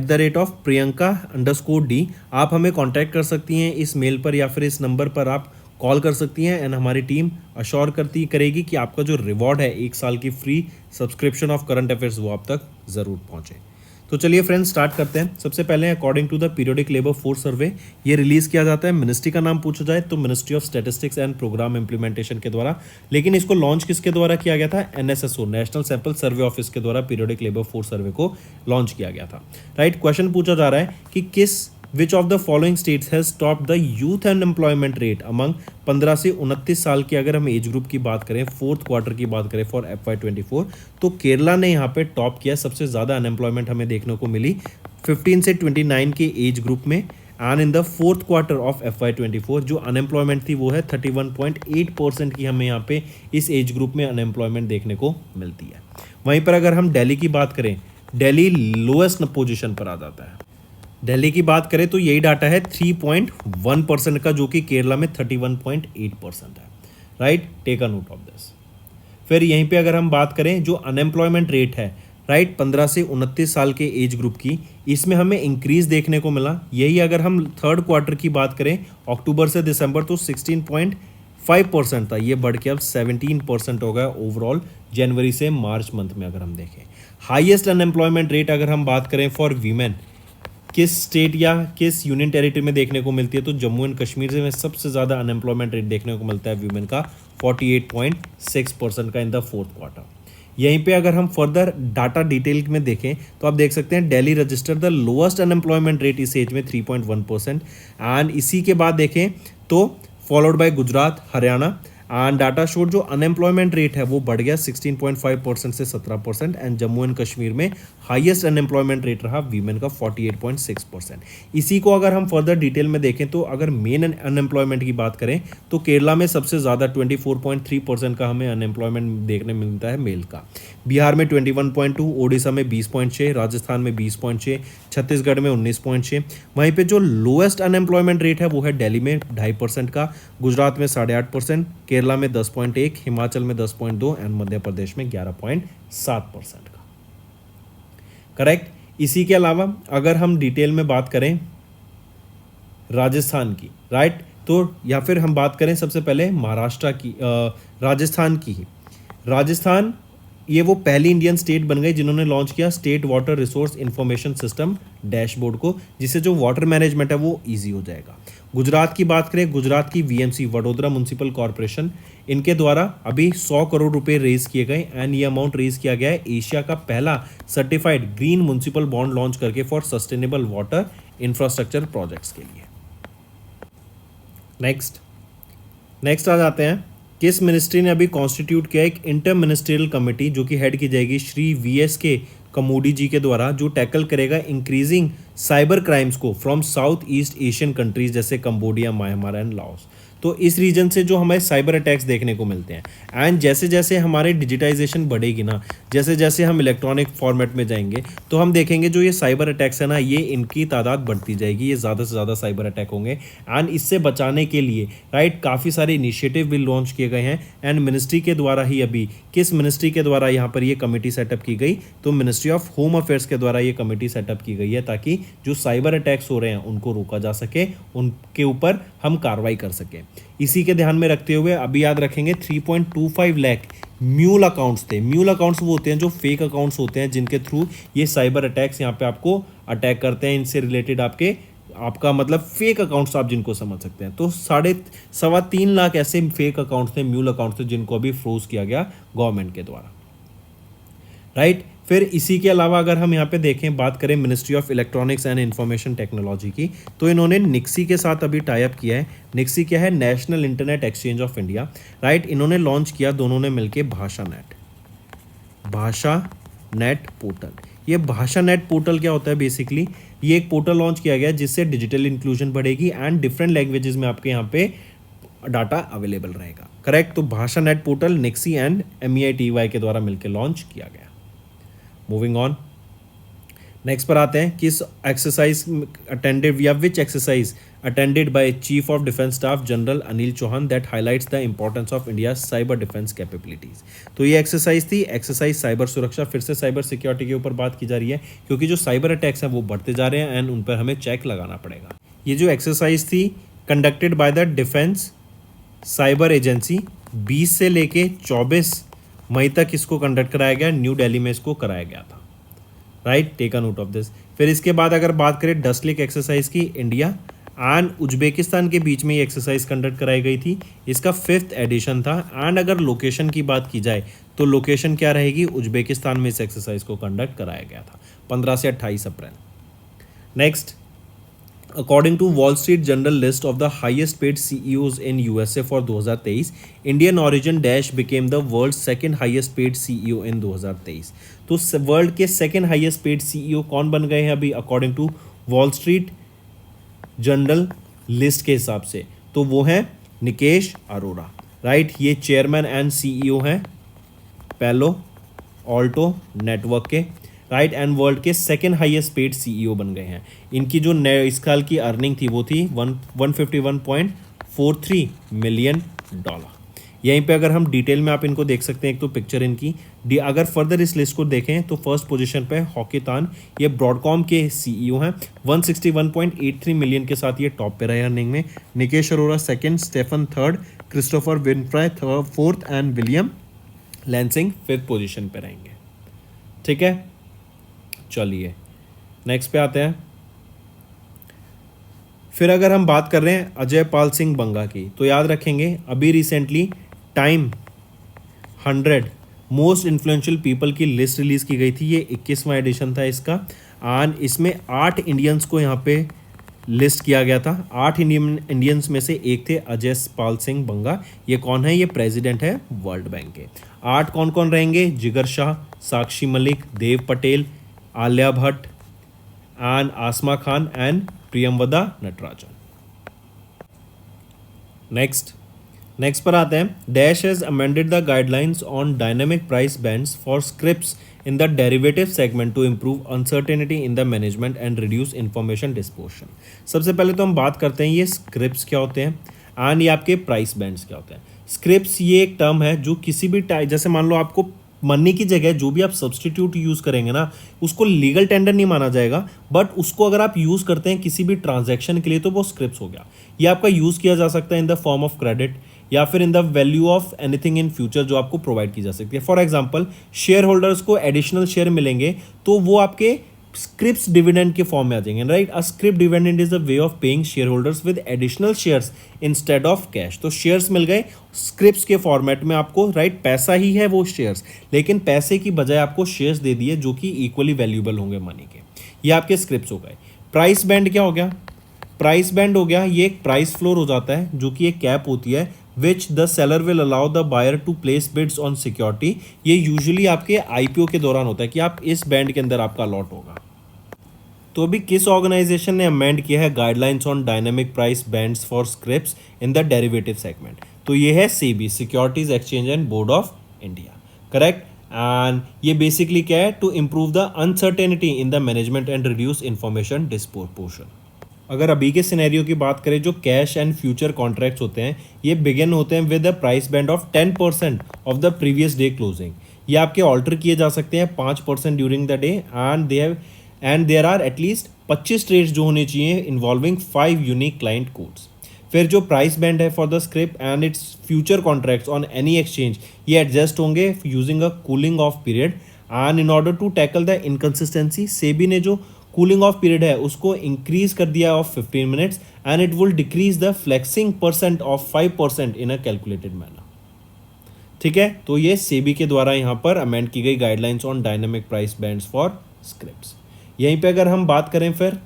@Priyanka_D। आप हमें contact कर सकती हैं इस मेल पर या फिर इस नंबर पर आप कॉल कर सकती हैं, एंड हमारी टीम अश्योर करेगी कि आपका जो रिवॉर्ड है 1 साल की free subscription of current affairs वो आप तक ज़रूर पहुँचे। तो चलिए फ्रेंड्स स्टार्ट करते हैं। सबसे पहले according to the periodic labour force survey ये रिलीज़ किया जाता है। मिनिस्ट्री का नाम पूछा जाए तो ministry of statistics and programme implementation के द्वारा, लेकिन इसको लॉन्च किसके द्वारा किया गया था? NSSO national sample survey office के द्वारा पीरियोडिक लेबर फोर्स सर्वे को लॉन्च किया गया था। राइट, क्वेश्चन पूछा जा रहा है कि विच of the following states has top the youth unemployment rate among 15 से 29 साल की अगर हम एज ग्रुप की बात करें, फोर्थ क्वार्टर की बात करें फॉर FY24, तो केरला ने यहाँ पे टॉप किया। सबसे ज़्यादा अनएम्प्लॉयमेंट हमें देखने को मिली 15 से 29 के एज ग्रुप में, and in the fourth quarter of FY24 जो अनएम्प्लॉयमेंट थी वो है 31.8% की हमें यहाँ पे इस एज ग्रुप में अनएम्प्लॉयमेंट देखने को मिलती है। वहीं पर अगर हम दिल्ली की बात करें, दिल्ली लोएस्ट पोजिशन पर आ जाता है। दिल्ली की बात करें तो यही डाटा है 3.1% का, जो कि केरला में 31.8% है। Right, take a note of this. फिर यहीं पे अगर हम बात करें जो अनएम्प्लॉयमेंट रेट है, राइट, 15 से 29 साल के एज ग्रुप की, इसमें हमें इंक्रीज देखने को मिला। यही अगर हम थर्ड क्वार्टर की बात करें अक्टूबर से दिसंबर तो 16.5% था, ये बढ़ के अब 17% हो गया ओवरऑल जनवरी से मार्च मंथ में अगर हम देखें। हाईएस्ट अनएम्प्लॉयमेंट रेट अगर हम बात करें फॉर वीमेन किस स्टेट या किस यूनियन टेरिटरी में देखने को मिलती है, तो जम्मू एंड कश्मीर से में सबसे ज़्यादा अनएम्प्लॉयमेंट रेट देखने को मिलता है वीमेन का 48.6% का इन द फोर्थ क्वार्टर। यहीं पे अगर हम फर्दर डाटा डिटेल में देखें तो आप देख सकते हैं Delhi register the lowest unemployment rate इस एज में 3.1%, एंड इसी के बाद देखें तो followed by Gujarat, Haryana, and data showed जो अनएम्प्लॉयमेंट रेट है वो बढ़ गया 16.5% से 17%, एंड जम्मू एंड कश्मीर में हाईएस्ट अनएम्प्लॉयमेंट रेट रहा वीमेन का 48.6%। इसी को अगर हम फर्दर डिटेल में देखें तो अगर मेन अनएम्प्लॉयमेंट की बात करें तो केरला में सबसे ज़्यादा 24.3% का हमें अनएम्प्लॉयमेंट देखने मिलता है मेल का, बिहार में 21.2, ओडिशा में 20.6, राजस्थान में 20.6, छत्तीसगढ़ में 19.6। वहीं पे जो लोएस्ट अनएम्प्लॉयमेंट रेट है वो है दिल्ली में 2.5% का, गुजरात में 8.5%, केरला में 10.1, हिमाचल में 10.2 एंड मध्य प्रदेश में 11.7% का। करेक्ट। इसी के अलावा अगर हम डिटेल में बात करें राजस्थान की, राइट, तो या फिर हम बात करें सबसे पहले महाराष्ट्र की, राजस्थान की ही। राजस्थान ये वो पहली इंडियन स्टेट बन गई जिन्होंने लॉन्च किया state water resource information system dashboard को, जिससे जो वाटर मैनेजमेंट है वो इजी हो जाएगा। गुजरात की बात करें, गुजरात की VMC वडोदरा म्यूनसिपल कॉरपोरेशन, इनके द्वारा अभी 100 करोड़ रुपए रेज किए गए, एंड ये अमाउंट रेज किया गया है एशिया का पहला certified green municipal bond launch करके for sustainable water infrastructure projects के लिए। नेक्स्ट आ जाते हैं, किस मिनिस्ट्री ने अभी कॉन्स्टिट्यूट किया एक इंटर मिनिस्ट्रियल कमेटी जो कि हेड की जाएगी श्री VSK कमोडी जी के द्वारा, जो टैकल करेगा इंक्रीजिंग साइबर क्राइम्स को from south east Asian countries जैसे कंबोडिया, म्यांमार एंड लाओस। तो इस रीजन से जो हमें साइबर अटैक्स देखने को मिलते हैं। एंड जैसे जैसे हमारे डिजिटाइजेशन बढ़ेगी ना, जैसे जैसे हम इलेक्ट्रॉनिक फॉर्मेट में जाएंगे, तो हम देखेंगे जो ये साइबर अटैक्स है ना, ये इनकी तादाद बढ़ती जाएगी, ये ज़्यादा से ज़्यादा साइबर अटैक होंगे। एंड इससे बचाने के लिए राइट काफ़ी सारे इनिशिएटिव भी लॉन्च किए गए हैं। एंड मिनिस्ट्री के द्वारा ही, अभी किस मिनिस्ट्री के द्वारा यहाँ पर ये कमेटी सेटअप की गई, तो मिनिस्ट्री ऑफ होम अफेयर्स के द्वारा ये कमेटी सेटअप की गई है, ताकि जो साइबर अटैक्स हो रहे हैं उनको रोका जा सके, उनके ऊपर हम कार्रवाई कर सकें। इसी के ध्यान में रखते हुए अभी याद रखेंगे 3.25 लाख म्यूल अकाउंट्स थे। म्यूल अकाउंट्स वो होते हैं जो फेक अकाउंट्स होते हैं, जिनके थ्रू ये साइबर अटैक्स यहाँ पे आपको अटैक करते हैं। इनसे रिलेटेड आपका मतलब फेक अकाउंट्स आप जिनको समझ सकते हैं। तो 3.25 लाख ऐसे फेक अकाउंट्स थे, म्यूल अकाउंट्स थे, जिनको अभी फ्रोज किया गया गवर्नमेंट के द्वारा, राइट। फिर इसी के अलावा अगर हम यहाँ पे देखें, बात करें ministry of electronics and information technology की, तो इन्होंने निक्सी के साथ अभी टाई अप किया है। निक्सी क्या है? National internet exchange of India, right. इन्होंने लॉन्च किया दोनों ने मिलकर भाषा नेट पोर्टल। ये भाषा नेट पोर्टल क्या होता है? बेसिकली ये एक पोर्टल लॉन्च किया गया जिससे डिजिटल इंक्लूजन बढ़ेगी एंड डिफरेंट लैंग्वेजेस में आपके यहाँ पे डाटा अवेलेबल रहेगा, करेक्ट। तो भाषा नेट पोर्टल निक्सी एंड MEITY के द्वारा मिलकर लॉन्च किया गया। मूविंग ऑन, नेक्स्ट पर आते हैं, किस एक्सरसाइज अटेंडेड या which exercise attended by chief of defence staff general Anil Chauhan that highlights the importance of India cyber defence capabilities. तो ये एक्सरसाइज थी, एक्सरसाइज साइबर सुरक्षा। फिर से साइबर सिक्योरिटी के ऊपर बात की जा रही है, क्योंकि जो साइबर अटैक्स हैं वो बढ़ते जा रहे हैं एंड उन पर हमें चेक लगाना पड़ेगा। ये जो एक्सरसाइज थी conducted by the defence cyber agency, 20 से लेके 24 मई तक इसको कंडक्ट कराया गया, न्यू दिल्ली में इसको कराया गया था, right. Take a note of this. फिर इसके बाद अगर बात करें डस्टलिक एक्सरसाइज की, इंडिया एंड उज्बेकिस्तान के बीच में ये एक्सरसाइज कंडक्ट कराई गई थी। इसका 5th एडिशन था। एंड अगर लोकेशन की बात की जाए तो लोकेशन क्या रहेगी? उज्बेकिस्तान में इस एक्सरसाइज को कंडक्ट कराया गया था 15 से 28 अप्रैल। Next, According to Wall Street Journal list of the highest paid CEOs in USA for 2023, Indian origin Dash became the world's second highest paid CEO in 2023. तो वर्ल्ड के सेकेंड हाईएस्ट पेड CEO कौन बन गए हैं अभी according to Wall Street Journal list के हिसाब से? तो वो हैं निकेश अरोड़ा, राइट। ये चेयरमैन एंड CEO हैं पैलो ऑल्टो नेटवर्क के, राइट। एंड वर्ल्ड के सेकेंड हाईएस्ट पेड CEO बन गए हैं। इनकी जो इस साल की अर्निंग थी वो थी $151.43 मिलियन। यहीं पे अगर हम डिटेल में आप इनको देख सकते हैं, एक तो पिक्चर इनकी। अगर फर्दर इस लिस्ट को देखें तो फर्स्ट पोजीशन पे हॉकी तान, ये ब्रॉडकॉम के CEO हैं, 161.83 मिलियन के साथ ये टॉप पे रहे अर्निंग में। Nikesh Arora second, Stephen third, Christopher Winfrey fourth and William Lansing 5th position पे रहेंगे, ठीक है। चलिए नेक्स्ट पे आते हैं। फिर अगर हम बात कर रहे हैं अजय पाल सिंह बंगा की, तो याद रखेंगे अभी recently time 100 most influential people की लिस्ट रिलीज की गई थी। ये 21वां एडिशन था इसका। एंड इसमें 8 इंडियंस को यहाँ पे लिस्ट किया गया था। 8 इंडियंस में से एक थे अजय पाल सिंह बंगा। ये कौन है? ये प्रेसिडेंट है वर्ल्ड बैंक के। 8 कौन कौन रहेंगे? Jigar Shah, Sakshi Malik, Dev Patel, Alia Bhatt and Asma Khan and Priyamvada Natarajan. Next पर आते हैं। Dash has amended the guidelines on dynamic price bands for scripts in the derivative segment to improve uncertainty in the management and reduce information dispersion. सबसे पहले तो हम बात करते हैं ये स्क्रिप्ट्स क्या होते हैं एंड ये आपके प्राइस बैंड्स क्या होते हैं। स्क्रिप्ट्स ये एक टर्म है जो किसी भी जैसे मान लो आपको मनी की जगह जो भी आप सब्सटीट्यूट यूज़ करेंगे ना, उसको लीगल टेंडर नहीं माना जाएगा, बट उसको अगर आप यूज़ करते हैं किसी भी ट्रांजैक्शन के लिए तो वो स्क्रिप्ट्स हो गया। ये आपका यूज़ किया जा सकता है in the form of credit या फिर in the value of anything in future जो आपको प्रोवाइड की जा सकती है। फॉर एग्जाम्पल शेयर होल्डर्स को एडिशनल शेयर मिलेंगे तो वो आपके स्क्रिप्ट्स डिविडेंड के फॉर्म में आ जाएंगे, right. A script dividend is a way of paying share holders with additional shares instead of cash. तो शेयर्स मिल गए स्क्रिप्ट्स के फॉर्मेट में आपको, राइट। पैसा ही है वो शेयर्स, लेकिन पैसे की बजाय आपको शेयर्स दे दिए जो कि इक्वली वैल्यूएबल होंगे मनी के। ये आपके स्क्रिप्ट्स हो गए। प्राइस बैंड क्या हो गया? प्राइस बैंड हो गया ये एक प्राइस फ्लोर हो जाता है जो कि एक कैप होती है which the seller will allow the buyer to place bids on security. ये यूजुअली आपके IPO के दौरान होता है कि आप इस बैंड के अंदर आपका अलॉट होगा। तो अभी किस ऑर्गेनाइजेशन ने अमेंड किया है guidelines on dynamic price bands for scripts in the derivative segment? तो ये है SEBI, securities exchange and board of India, correct. And ये बेसिकली क्या है? To improve the uncertainty in the management and reduce information disproportion. अगर अभी के scenario की बात करें, जो कैश एंड फ्यूचर कॉन्ट्रैक्ट्स होते हैं ये बिगिन होते हैं with a price band of 10% of the previous day closing. ये आपके ऑल्टर किए जा सकते हैं 5% during the day and there are at least 25 trades जो होने चाहिए इन्वॉल्विंग 5 यूनिक क्लाइंट कोड्स। फिर जो प्राइस बैंड है for the script and its future contracts on any exchange, ये एडजस्ट होंगे using a cooling off period. And in order to tackle the inconsistency, SEBI ने जो कूलिंग ऑफ पीरियड है उसको increase कर दिया of 15 minutes and it will decrease the flexing percent of 5% in a calculated manner. ठीक है, तो ये सेबी के द्वारा यहाँ पर अमेंड की गई guidelines on dynamic price bands for scripts. यहीं पे अगर हम बात करें, फिर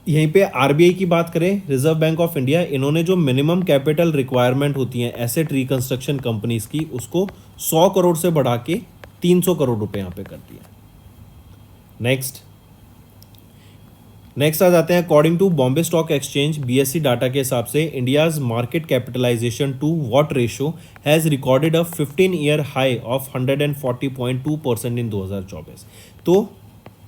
यहीं पे आरबीआई की बात करें, रिजर्व बैंक ऑफ इंडिया, इन्होंने जो मिनिमम कैपिटल रिक्वायरमेंट होती है एसेट रिकंस्ट्रक्शन कंपनीज की, उसको 100 करोड़ से बढ़ा के 300 करोड़ रुपए यहाँ पे कर दिया। नेक्स्ट आ जाते हैं, according to Bombay stock exchange BSC data के हिसाब से India's market capitalization to what ratio has recorded a 15-ईयर हाई ऑफ 140.2% इन 2024। तो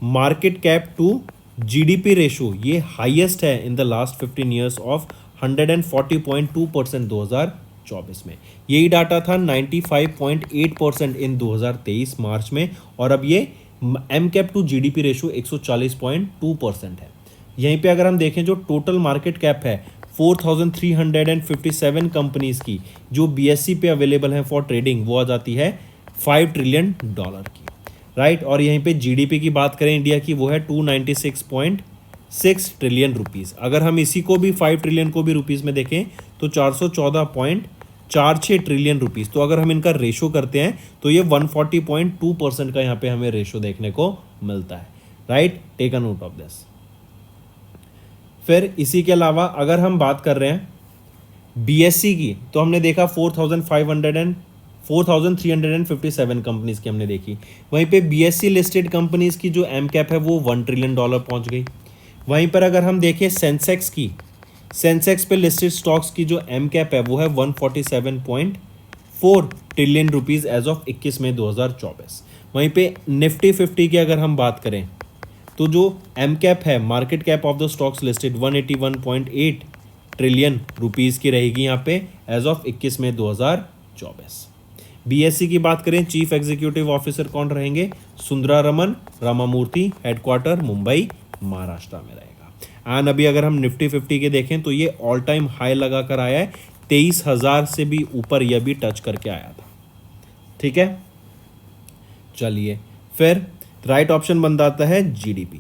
market cap to GDP ratio ये हाईएस्ट है in the last 15 years of 140.2% 2024 में। यही डाटा था 95.8% इन 2023 मार्च में, और अब ये M cap to GDP ratio 140.2% है। यहीं पे अगर हम देखें, जो टोटल मार्केट कैप है 4357 कंपनीज की जो बीएससी पे अवेलेबल हैं फॉर ट्रेडिंग, वो आ जाती है $5 ट्रिलियन की, राइट। और यहीं पे जीडीपी की बात करें इंडिया की, वो है 296.6 ट्रिलियन रुपीज़। अगर हम इसी को भी 5 ट्रिलियन को भी रुपीज़ में देखें तो 414.46 ट्रिलियन रुपीज़। तो अगर हम इनका रेशो करते हैं तो ये 140.2% का यहाँ पे हमें रेशो देखने को मिलता है, right. Take a note of this. फिर इसी के अलावा अगर हम बात कर रहे हैं बीएससी की, तो हमने देखा 4,357 कंपनीज की हमने देखी। वहीं पे बीएससी लिस्टेड कंपनीज की जो एम कैप है वो $1 ट्रिलियन पहुंच गई। वहीं पर अगर हम देखें सेंसेक्स की, सेंसेक्स पे लिस्टेड स्टॉक्स की जो एम कैप है वो है 147.4 ट्रिलियन रुपीज़ एज ऑफ 21 मई 2024। वहीं पे निफ्टी 50 की अगर हम बात करें तो जो एम कैप है, market cap of the stocks listed, 181.8 trillion rupees की रहेगी यहाँ पे एज ऑफ 21 मई 2024। बीएससी की बात करें, चीफ एग्जीक्यूटिव ऑफिसर कौन रहेंगे? सुंदरारमन रामामूर्ति, हेडक्वार्टर मुंबई महाराष्ट्र में रहेगा। एंड अभी अगर हम निफ्टी 50 के देखें तो ये ऑल टाइम हाई लगा कर आया है, 23,000 से भी ऊपर यह भी टच करके आया था। ठीक है, चलिए फिर राइट ऑप्शन बन जाता है जीडीपी।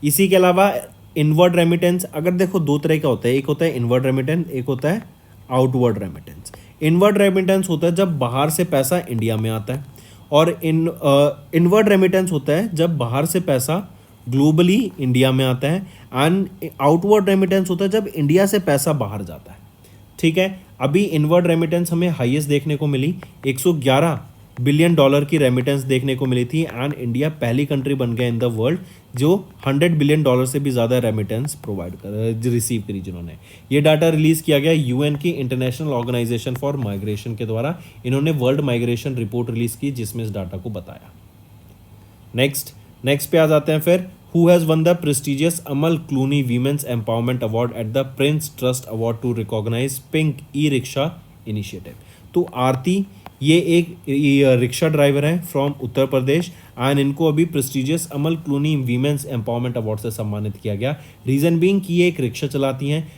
इसी के अलावा इनवर्ड रेमिटेंस, अगर देखो दो तरह का होता है, एक होता है इनवर्ड रेमिटेंस, एक होता है आउटवर्ड रेमिटेंस। इनवर्ड रेमिटेंस होता है जब बाहर से पैसा इंडिया में आता है, और इनवर्ड रेमिटेंस होता है जब बाहर से पैसा ग्लोबली इंडिया में आता है, एंड आउटवर्ड रेमिटेंस होता है जब इंडिया से पैसा बाहर जाता है। ठीक है, अभी इनवर्ड रेमिटेंस हमें हाईएस्ट देखने को मिली, $111 बिलियन की रेमिटेंस देखने को मिली थी, एंड इंडिया पहली कंट्री बन गया इन द वर्ल्ड जो $100 बिलियन से भी ज़्यादा रेमिटेंस रिसीव करी जिन्होंने। ये डाटा रिलीज़ किया गया यूएन की इंटरनेशनल ऑर्गेनाइजेशन फॉर माइग्रेशन के द्वारा। इन्होंने वर्ल्ड माइग्रेशन रिपोर्ट रिलीज़ की जिसमें इस डाटा को बताया। नेक्स्ट पे आ जाते हैं फिर, who has won the prestigious Amal Clooney women's empowerment award at the Prince Trust award to recognize pink e rickshaw initiative. तो आरती ये एक रिक्शा ड्राइवर हैं फ्रॉम उत्तर प्रदेश, एंड इनको अभी prestigious Amal Clooney women's empowerment award से सम्मानित किया गया। रीज़न बीइंग कि ये एक रिक्शा चलाती हैं।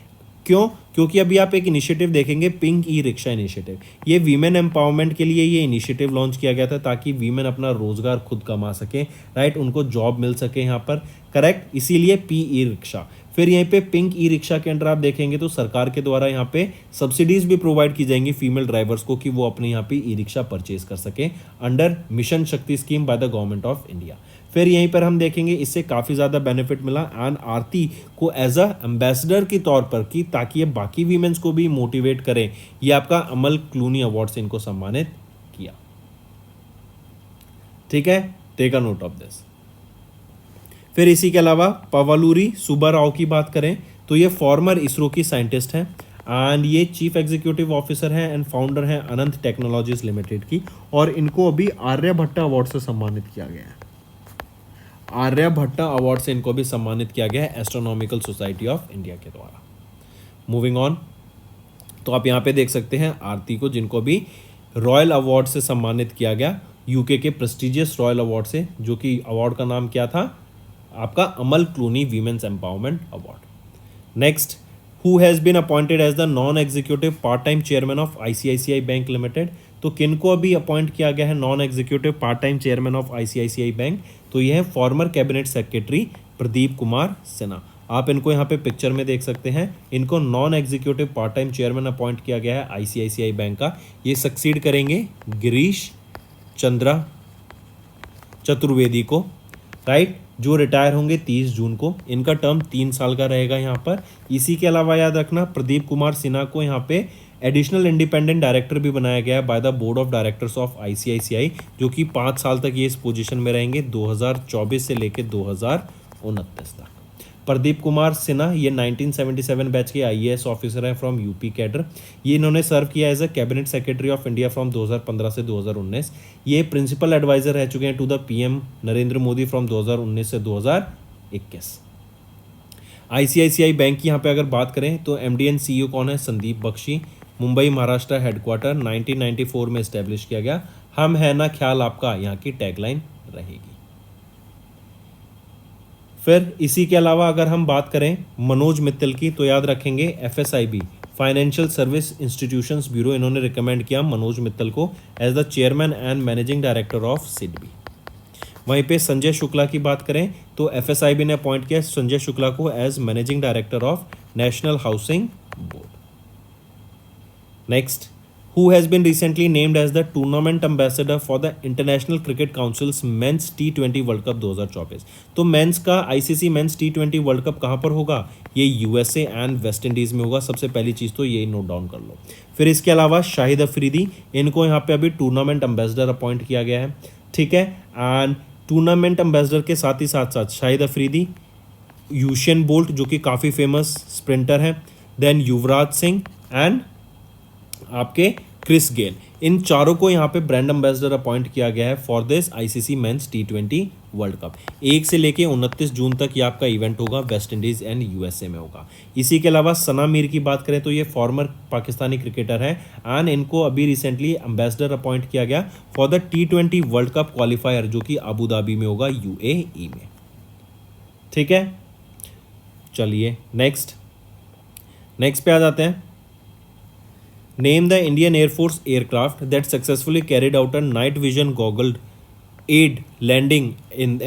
क्यों? क्योंकि अभी आप एक इनिशिएटिव देखेंगे, पिंक ई रिक्शा इनिशिएटिव। ये वीमेन एम्पावरमेंट के लिए ये इनिशिएटिव लॉन्च किया गया था ताकि वीमेन अपना रोजगार खुद कमा सके, राइट, उनको जॉब मिल सके यहाँ पर, करेक्ट, इसीलिए पी ई रिक्शा। फिर यहीं पे पिंक ई रिक्शा के अंडर आप देखेंगे तो सरकार के द्वारा यहाँ पे सब्सिडीज भी प्रोवाइड की जाएंगी फीमेल ड्राइवर्स को कि वो अपने यहाँ पे ई रिक्शा परचेज कर सके अंडर मिशन शक्ति scheme by the government of India. फिर यहीं पर हम देखेंगे इससे काफ़ी ज़्यादा बेनिफिट मिला, एंड आरती को एज अ एम्बेसडर के तौर पर कि ताकि ये बाकी वीमेंस को भी मोटिवेट करें, ये आपका अमल क्लूनी अवार्ड से इनको सम्मानित किया। ठीक है, take a note of this. फिर इसी के अलावा पवालूरी सुब्बाराव की बात करें तो ये फॉर्मर इसरो की साइंटिस्ट हैं एंड ये चीफ एग्जीक्यूटिव ऑफिसर हैं एंड फाउंडर हैं अनंत टेक्नोलॉजीज लिमिटेड की, और इनको अभी आर्यभट्ट अवार्ड से सम्मानित किया गया है। आर्यभट्ट अवार्ड से इनको भी सम्मानित किया गया है एस्ट्रोनॉमिकल सोसाइटी ऑफ इंडिया के द्वारा। मूविंग ऑन, तो आप यहाँ पे देख सकते हैं आरती को, जिनको भी रॉयल अवार्ड से सम्मानित किया गया, यूके के प्रेस्टिजियस रॉयल अवार्ड से, जो कि अवार्ड का नाम क्या था आपका, Amal Clooney women's empowerment award. Next, who has been appointed as the non executive part time chairman of ICICI bank limited. तो किन को अभी अपॉइंट किया गया है non executive part time chairman of ICICI bank, तो यह है former cabinet secretary Pradeep Kumar Sinha. आप इनको यहाँ पे पिक्चर में देख सकते हैं, इनको non executive part time chairman appoint किया गया है आईसीआईसीआई बैंक का। ये सक्सीड करेंगे गिरीश चंद्रा चतुर्वेदी को, राइट, जो रिटायर होंगे 30 जून को। इनका टर्म 3 साल का रहेगा यहाँ पर। इसी के अलावा याद रखना प्रदीप कुमार सिन्हा को यहाँ पे एडिशनल इंडिपेंडेंट डायरेक्टर भी बनाया गया है by the board of directors of ICICI, जो कि 5 साल तक ये इस पोजीशन में रहेंगे 2024 से लेकर 2029 तक। प्रदीप कुमार सिन्हा ये 1977 बैच के आईएएस ऑफिसर हैं फ्रॉम यूपी कैडर। ये इन्होंने सर्व किया as a cabinet secretary of India from 2015 से 2019। ये प्रिंसिपल एडवाइजर रह चुके हैं to the PM Narendra Modi from 2019 से 2021। आईसीआईसीआई बैंक की यहाँ पे अगर बात करें तो एमडी एंड सीईओ कौन है, संदीप बख्शी। मुंबई महाराष्ट्र हेडक्वार्टर 1994 में इस्टेब्लिश किया गया। हम है ना ख्याल आपका यहाँ की टैगलाइन रहेगी। फिर इसी के अलावा अगर हम बात करें मनोज मित्तल की, तो याद रखेंगे FSIB financial service institutions bureau, इन्होंने रिकमेंड किया मनोज मित्तल को as the chairman and managing director of SIDBI. वहीं पे संजय शुक्ला की बात करें तो एफएसआईबी ने अपॉइंट किया संजय शुक्ला को as managing director of national housing board. Next, who has been recently named as the tournament ambassador for the International Cricket Council's Men's T20 World Cup 2024। तो मेंस का ICC men's T20 world cup कहाँ पर होगा, ये USA and West Indies में होगा। सबसे पहली चीज़ तो ये नोट डाउन कर लो। फिर इसके अलावा शाहिद अफरीदी, इनको यहाँ पे अभी टूर्नामेंट एम्बेसडर अपॉइंट किया गया है, ठीक है। एंड टूर्नामेंट एम्बेसडर के साथ ही साथ शाहिद अफरीदी, यूसेन बोल्ट जो कि काफ़ी फेमस स्प्रिंटर हैं, देन युवराज सिंह एंड आपके क्रिस गेल, इन चारों को यहाँ पे ब्रांड एम्बेसडर अपॉइंट किया गया है for this ICC men's T20 world cup. 1 से लेके 29 जून तक ये आपका इवेंट होगा, वेस्ट इंडीज़ एंड यूएसए में होगा। इसी के अलावा सना मीर की बात करें तो ये फॉर्मर पाकिस्तानी क्रिकेटर है एंड इनको अभी रिसेंटली एम्बेसडर अपॉइंट किया गया for the T20 world cup qualifier, जो कि अबू धाबी में होगा, यूएई में, ठीक है। चलिए नेक्स्ट पे आ जाते हैं। Name the Indian Air Force aircraft that successfully carried out a night vision goggled aid landing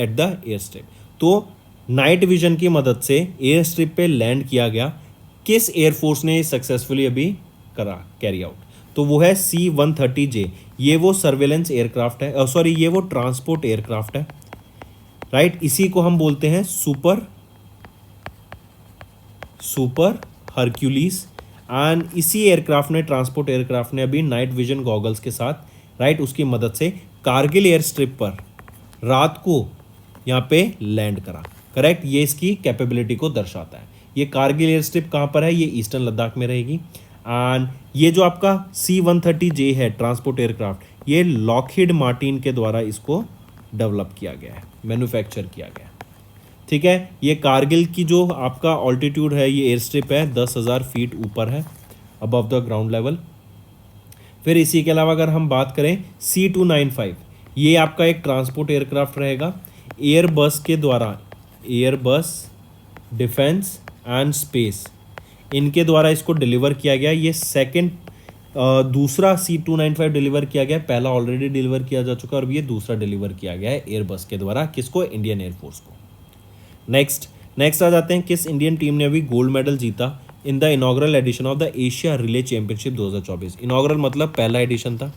at the airstrip। तो नाइट विजन की मदद से एयर स्ट्रिप पे लैंड किया गया, किस एयरफोर्स ने सक्सेसफुली अभी करा कैरी आउट, तो वो है C-130J। ये वो सर्वेलेंस एयरक्राफ्ट है, सॉरी ये वो ट्रांसपोर्ट एयरक्राफ्ट है, राइट। इसी को हम बोलते हैं सुपर हरक्यूलिस। एंड इसी एयरक्राफ्ट ने, ट्रांसपोर्ट एयरक्राफ्ट ने अभी नाइट विजन गॉगल्स के साथ, राइट, उसकी मदद से कारगिल एयर स्ट्रिप पर रात को यहाँ पे लैंड करा, करेक्ट। ये इसकी कैपेबिलिटी को दर्शाता है। ये कारगिल एयर स्ट्रिप कहाँ पर है, ये ईस्टर्न लद्दाख में रहेगी। एंड ये जो आपका C-130J है ट्रांसपोर्ट एयरक्राफ्ट, ये लॉकहीड मार्टिन के द्वारा इसको डेवलप किया गया है, मैन्युफैक्चर किया गया है, ठीक है। ये कारगिल की जो आपका ऑल्टीट्यूड है, ये एयर स्ट्रिप है 10,000 फीट ऊपर है अबव द ग्राउंड लेवल। फिर इसी के अलावा अगर हम बात करें C-295, ये आपका एक ट्रांसपोर्ट एयरक्राफ्ट रहेगा एयरबस के द्वारा, एयरबस डिफेंस एंड स्पेस, इनके द्वारा इसको डिलीवर किया गया। ये सेकंड दूसरा C-295 डिलीवर किया गया, पहला ऑलरेडी डिलीवर किया जा चुका है और ये दूसरा डिलीवर किया गया है एयरबस के द्वारा, किसको, इंडियन एयरफोर्स को। नेक्स्ट आ जाते हैं, किस इंडियन टीम ने अभी गोल्ड मेडल जीता in the inaugural edition of the Asia relay championship 2024। Inaugural मतलब पहला एडिशन था।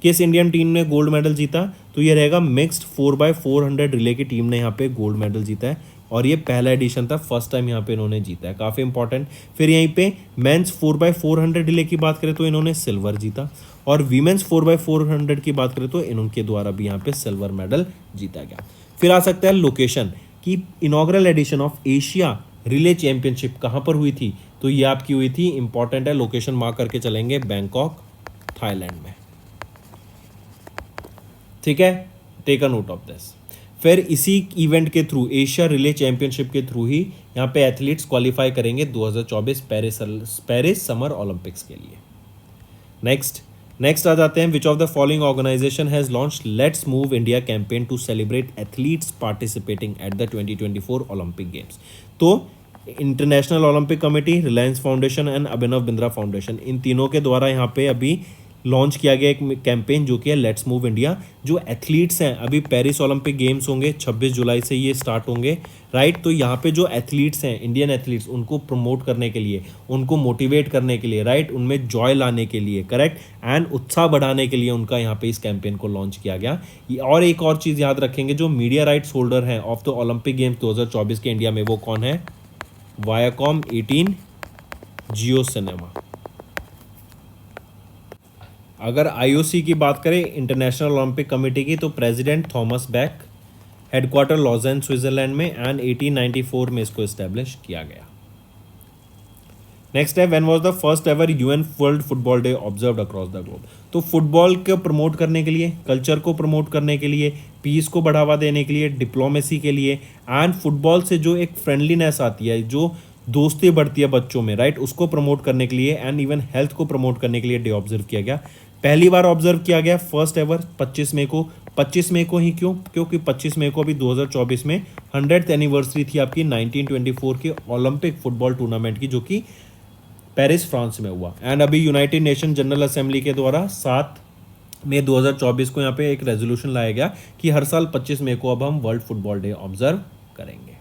किस इंडियन टीम ने गोल्ड मेडल जीता, तो ये रहेगा मिक्स्ड 4x400 रिले की टीम ने यहाँ पे गोल्ड मेडल जीता है और ये पहला एडिशन था, फर्स्ट टाइम यहाँ पे इन्होंने जीता है, काफ़ी इंपॉर्टेंट। फिर यहीं पे मेंस 4x400 रिले की बात करें तो इन्होंने सिल्वर जीता, और वीमेंस 4x400 की बात करें तो इनके द्वारा भी यहाँ पे सिल्वर मेडल जीता गया। फिर आ सकता है लोकेशन, कि inaugural edition of Asia relay championship कहाँ पर हुई थी, तो ये आपकी हुई थी, इंपॉर्टेंट है, लोकेशन मार्क करके चलेंगे, बैंकॉक थाईलैंड में। ठीक है, take a note of this. फिर इसी इवेंट के थ्रू, एशिया रिले चैंपियनशिप के थ्रू ही यहाँ पे एथलीट्स क्वालिफाई करेंगे 2024 पेरिस समर ओलंपिक्स के लिए। नेक्स्ट आ जाते हैं, which of the following organization has launch let's move India campaign to celebrate athletes participating at the 2024 Olympic games. तो international Olympic committee, Reliance foundation and Abhinav Bindra foundation, इन तीनों के द्वारा यहाँ पे अभी लॉन्च किया गया एक कैंपेन जो कि है लेट्स मूव इंडिया। जो एथलीट्स हैं, अभी पेरिस ओलंपिक गेम्स होंगे 26 जुलाई से ये स्टार्ट होंगे, राइट। तो यहाँ पे जो एथलीट्स हैं, इंडियन एथलीट्स, उनको प्रमोट करने के लिए, उनको मोटिवेट करने के लिए, राइट, उनमें जॉय लाने के लिए, करेक्ट, एंड उत्साह बढ़ाने के लिए उनका यहाँ पे इस कैंपेन को लॉन्च किया गया। और एक और चीज़ याद रखेंगे, जो मीडिया राइट्स होल्डर हैं ऑफ द ओलंपिक गेम्स 2024 के इंडिया में, वो कौन है, वायाकॉम 18 जियो सिनेमा। अगर आईओसी की बात करें, इंटरनेशनल ओलंपिक कमेटी की, तो president Thomas back, headquarter Lausanne Switzerland में, एंड 1894 में इसको इस्टेब्लिश किया गया। नेक्स्ट है, when was the first ever UN world football day observed across the globe. तो फुटबॉल को प्रमोट करने के लिए, कल्चर को प्रमोट करने के लिए, पीस को बढ़ावा देने के लिए, डिप्लोमेसी के लिए, एंड फुटबॉल से जो एक फ्रेंडलीनेस आती है, जो दोस्ती बढ़ती है बच्चों में, राइट, उसको प्रमोट करने के लिए, एंड इवन हेल्थ को प्रमोट करने के लिए डे ऑब्जर्व किया गया। पहली बार ऑब्जर्व किया गया फर्स्ट एवर 25 मई को। 25 मई को ही क्यों, क्योंकि 25 मई को अभी 2024 में 100th एनिवर्सरी थी आपकी 1924 के ओलंपिक फुटबॉल टूर्नामेंट की, जो कि पेरिस फ्रांस में हुआ। एंड अभी यूनाइटेड नेशन जनरल असेंबली के द्वारा 7 मई 2024 को यहाँ पे एक रेजोल्यूशन लाया गया कि हर साल 25 मई को अब हम वर्ल्ड फुटबॉल डे ऑब्जर्व करेंगे।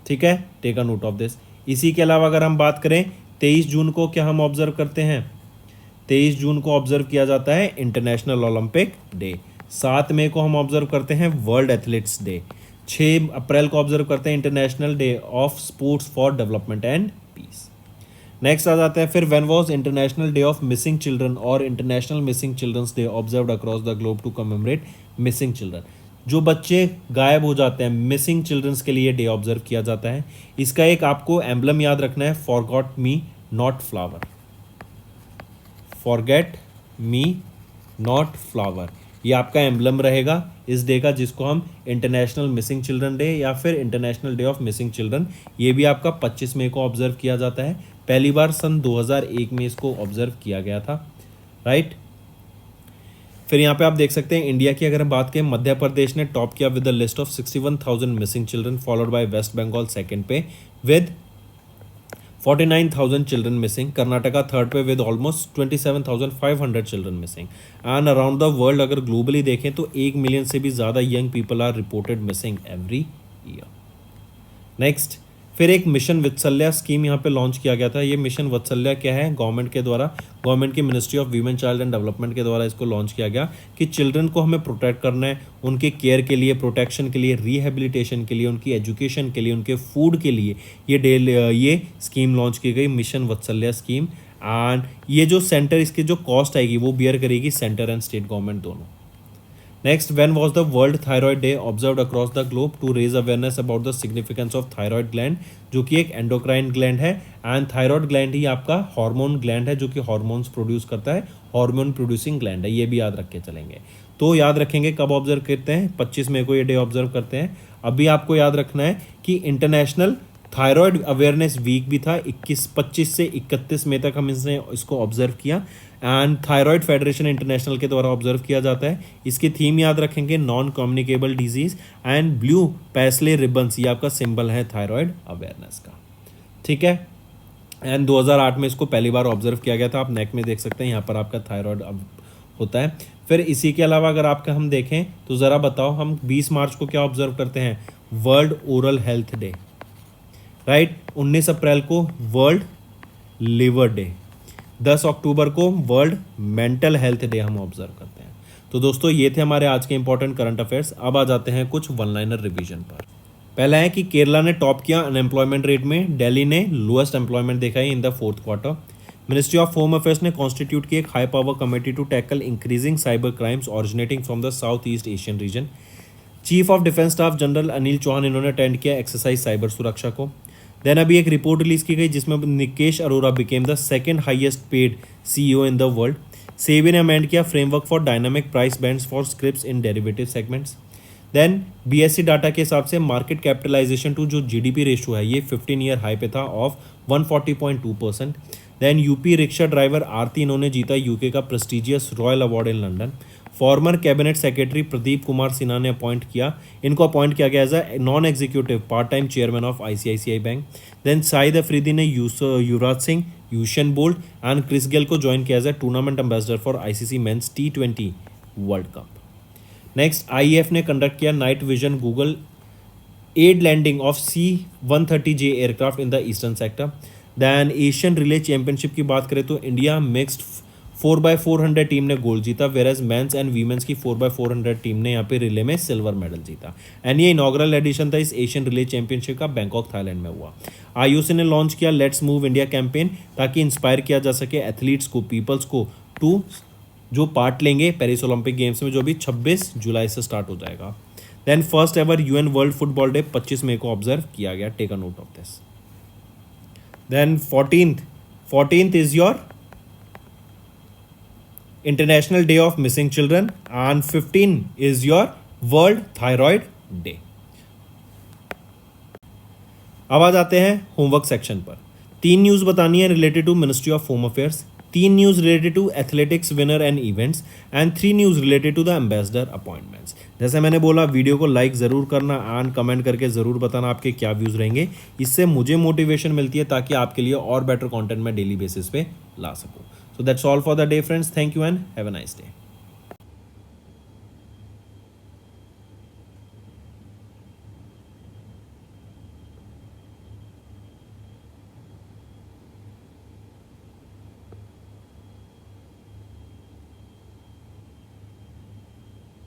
ठीक है, take a note of this. इसी के अलावा अगर हम बात करें, 23 जून को क्या हम ऑब्जर्व करते हैं, 23 जून को ऑब्जर्व किया जाता है इंटरनेशनल ओलंपिक डे। 7 मई को हम ऑब्जर्व करते हैं वर्ल्ड एथलीट्स डे। 6 अप्रैल को ऑब्जर्व करते हैं international day of sports for development and peace. Next आ जाता है फिर, when was international day of missing children और international missing children's day observed across the globe to commemorate missing children. जो बच्चे गायब हो जाते हैं, मिसिंग चिल्ड्रंस के लिए डे ऑब्जर्व किया जाता है। इसका एक आपको एम्बलम याद रखना है, forgot me not flower, forget me not flower, ये आपका एम्बलम रहेगा इस डे का, जिसको हम इंटरनेशनल मिसिंग चिल्ड्रन डे या फिर international day of missing children, ये भी आपका 25 मई को ऑब्जर्व किया जाता है। पहली बार सन 2001 में इसको ऑब्जर्व किया गया था, राइट। फिर यहाँ पे आप देख सकते हैं इंडिया की अगर हम बात करें, मध्य प्रदेश ने टॉप किया with the list of 61,000 missing children, followed by West Bengal second पे with 49,000 children missing, Karnataka third पे with almost 27,500 children missing. And around the world अगर ग्लोबली देखें तो 1 मिलियन से भी ज़्यादा young people are reported missing every year. Next, फिर एक मिशन वत्सल्य स्कीम यहाँ पे लॉन्च किया गया था। ये मिशन वत्सल्य क्या है, गवर्नमेंट के द्वारा, गवर्नमेंट की ministry of women child and development के द्वारा इसको लॉन्च किया गया कि चिल्ड्रन को हमें प्रोटेक्ट करना है, उनके केयर के लिए, प्रोटेक्शन के लिए, रिहेबिलिटेशन के लिए, उनकी एजुकेशन के लिए, उनके फूड के लिए ये स्कीम लॉन्च की गई, मिशन वत्सल्य स्कीम। एंड ये जो सेंटर, इसकी जो कॉस्ट आएगी वो बियर करेगी सेंटर एंड स्टेट गवर्नमेंट दोनों। Next, when was the world thyroid day observed across the globe to raise awareness about the significance of thyroid gland, जो कि एक एंडोक्राइन ग्लैंड है। एंड थायराइड ग्लैंड ही आपका हार्मोन ग्लैंड है, जो कि हार्मोन्स प्रोड्यूस करता है, हार्मोन प्रोड्यूसिंग ग्लैंड है, ये भी याद रख के चलेंगे। तो याद रखेंगे कब ऑब्जर्व करते हैं, 25 मई को ये डे ऑब्जर्व करते हैं। अभी आपको याद रखना है कि इंटरनेशनल थायराइड अवेयरनेस वीक भी था, 25 से 31 मई तक हम इसको ऑब्जर्व किया। एंड थायराइड फेडरेशन इंटरनेशनल के द्वारा ऑब्जर्व किया जाता है। इसकी थीम याद रखेंगे, non communicable disease and blue paisley ribbons, ये आपका सिंबल है थायराइड अवेयरनेस का, ठीक है। एंड 2008 में इसको पहली बार ऑब्जर्व किया गया था। आप नेक में देख सकते हैं, यहाँ पर आपका थायराइड होता है। फिर इसी के अलावा अगर आपका हम देखें तो ज़रा बताओ, हम 20 मार्च को क्या ऑब्जर्व करते हैं, world oral health day, right. 19 अप्रैल को वर्ल्ड लिवर डे, 10 अक्टूबर को वर्ल्ड मेंटल हेल्थ डे हम ऑब्जर्व करते हैं। तो दोस्तों ये थे हमारे आज के इंपॉर्टेंट करंट अफेयर्स। अब आ जाते हैं कुछ वन लाइनर रिवीजन पर। पहला है कि केरला ने टॉप किया अनएम्प्लॉयमेंट रेट में, दिल्ली ने लोएस्ट एम्प्लॉयमेंट देखा है in the fourth quarter. Ministry of home affairs ने कॉन्स्टिट्यूट की एक high power committee to tackle increasing cyber crimes originating from the south east Asian region. Chief of defence staff general Anil Chauhan इन्होंने attend किया exercise cyber सुरक्षा को। Then अभी एक report release की गई जिसमें Nikesh Arora became the second highest paid CEO in the world. SEBI ने अमेंड किया framework for dynamic price bands for scripts in derivative segments. Then BSC data के हिसाब से मार्केट कैपिटलाइजेशन टू जो जीडीपी रेशियो है ये 15 ईयर हाई पे था of 140.2%। Then UP rickshaw driver Aarti इन्होंने जीता यूके का prestigious royal award in London. Former cabinet secretary Pradeep Kumar Sinha ने इनको अपॉइंट किया गया as a non executive part time chairman of ICICI bank. Then Shahid Afridi ने Yuvraj Singh, Usain Bolt and Chris Gayle को join किया as a tournament ambassador for ICC men's T20 world cup. Next IAF ने conduct किया night vision goggle aided landing of C-130J aircraft in the eastern sector. Then Asian relay championship की बात करें तो India mixed 4x400 team ने gold जीता, whereas mains and women's की 4x400 team ने यहाँ पे रिले में सिल्वर मेडल जीता। एंड ये इनॉग्रल एडिशन था इस एशियन रिले चैंपियनशिप का, बैंकॉक थाईलैंड में हुआ। आईओसी ने लॉन्च किया लेट्स मूव इंडिया कैंपेन ताकि इंस्पायर किया जा सके एथलीट्स को, पीपल्स को टू जो पार्ट लेंगे पेरिस ओलंपिक गेम्स में जो भी 26 जुलाई से स्टार्ट हो जाएगा। Then first ever UN world football day 25 मई को ऑब्जर्व किया गया, take a note of this. Then 14th is your international day of missing children and 15 is your world thyroid day. अब आ जाते हैं होमवर्क सेक्शन पर। 3 न्यूज बतानी है related to ministry of home affairs, 3 news related to athletics winner and events and 3 news related to the ambassador appointments. जैसे मैंने बोला वीडियो को लाइक ज़रूर करना एंड कमेंट करके ज़रूर बताना आपके क्या व्यूज़ रहेंगे, इससे मुझे मोटिवेशन मिलती है ताकि आपके लिए और बेटर कंटेंट मैं डेली बेसिस पे ला सकूँ। So that's all for the day friends, thank you and have a nice day.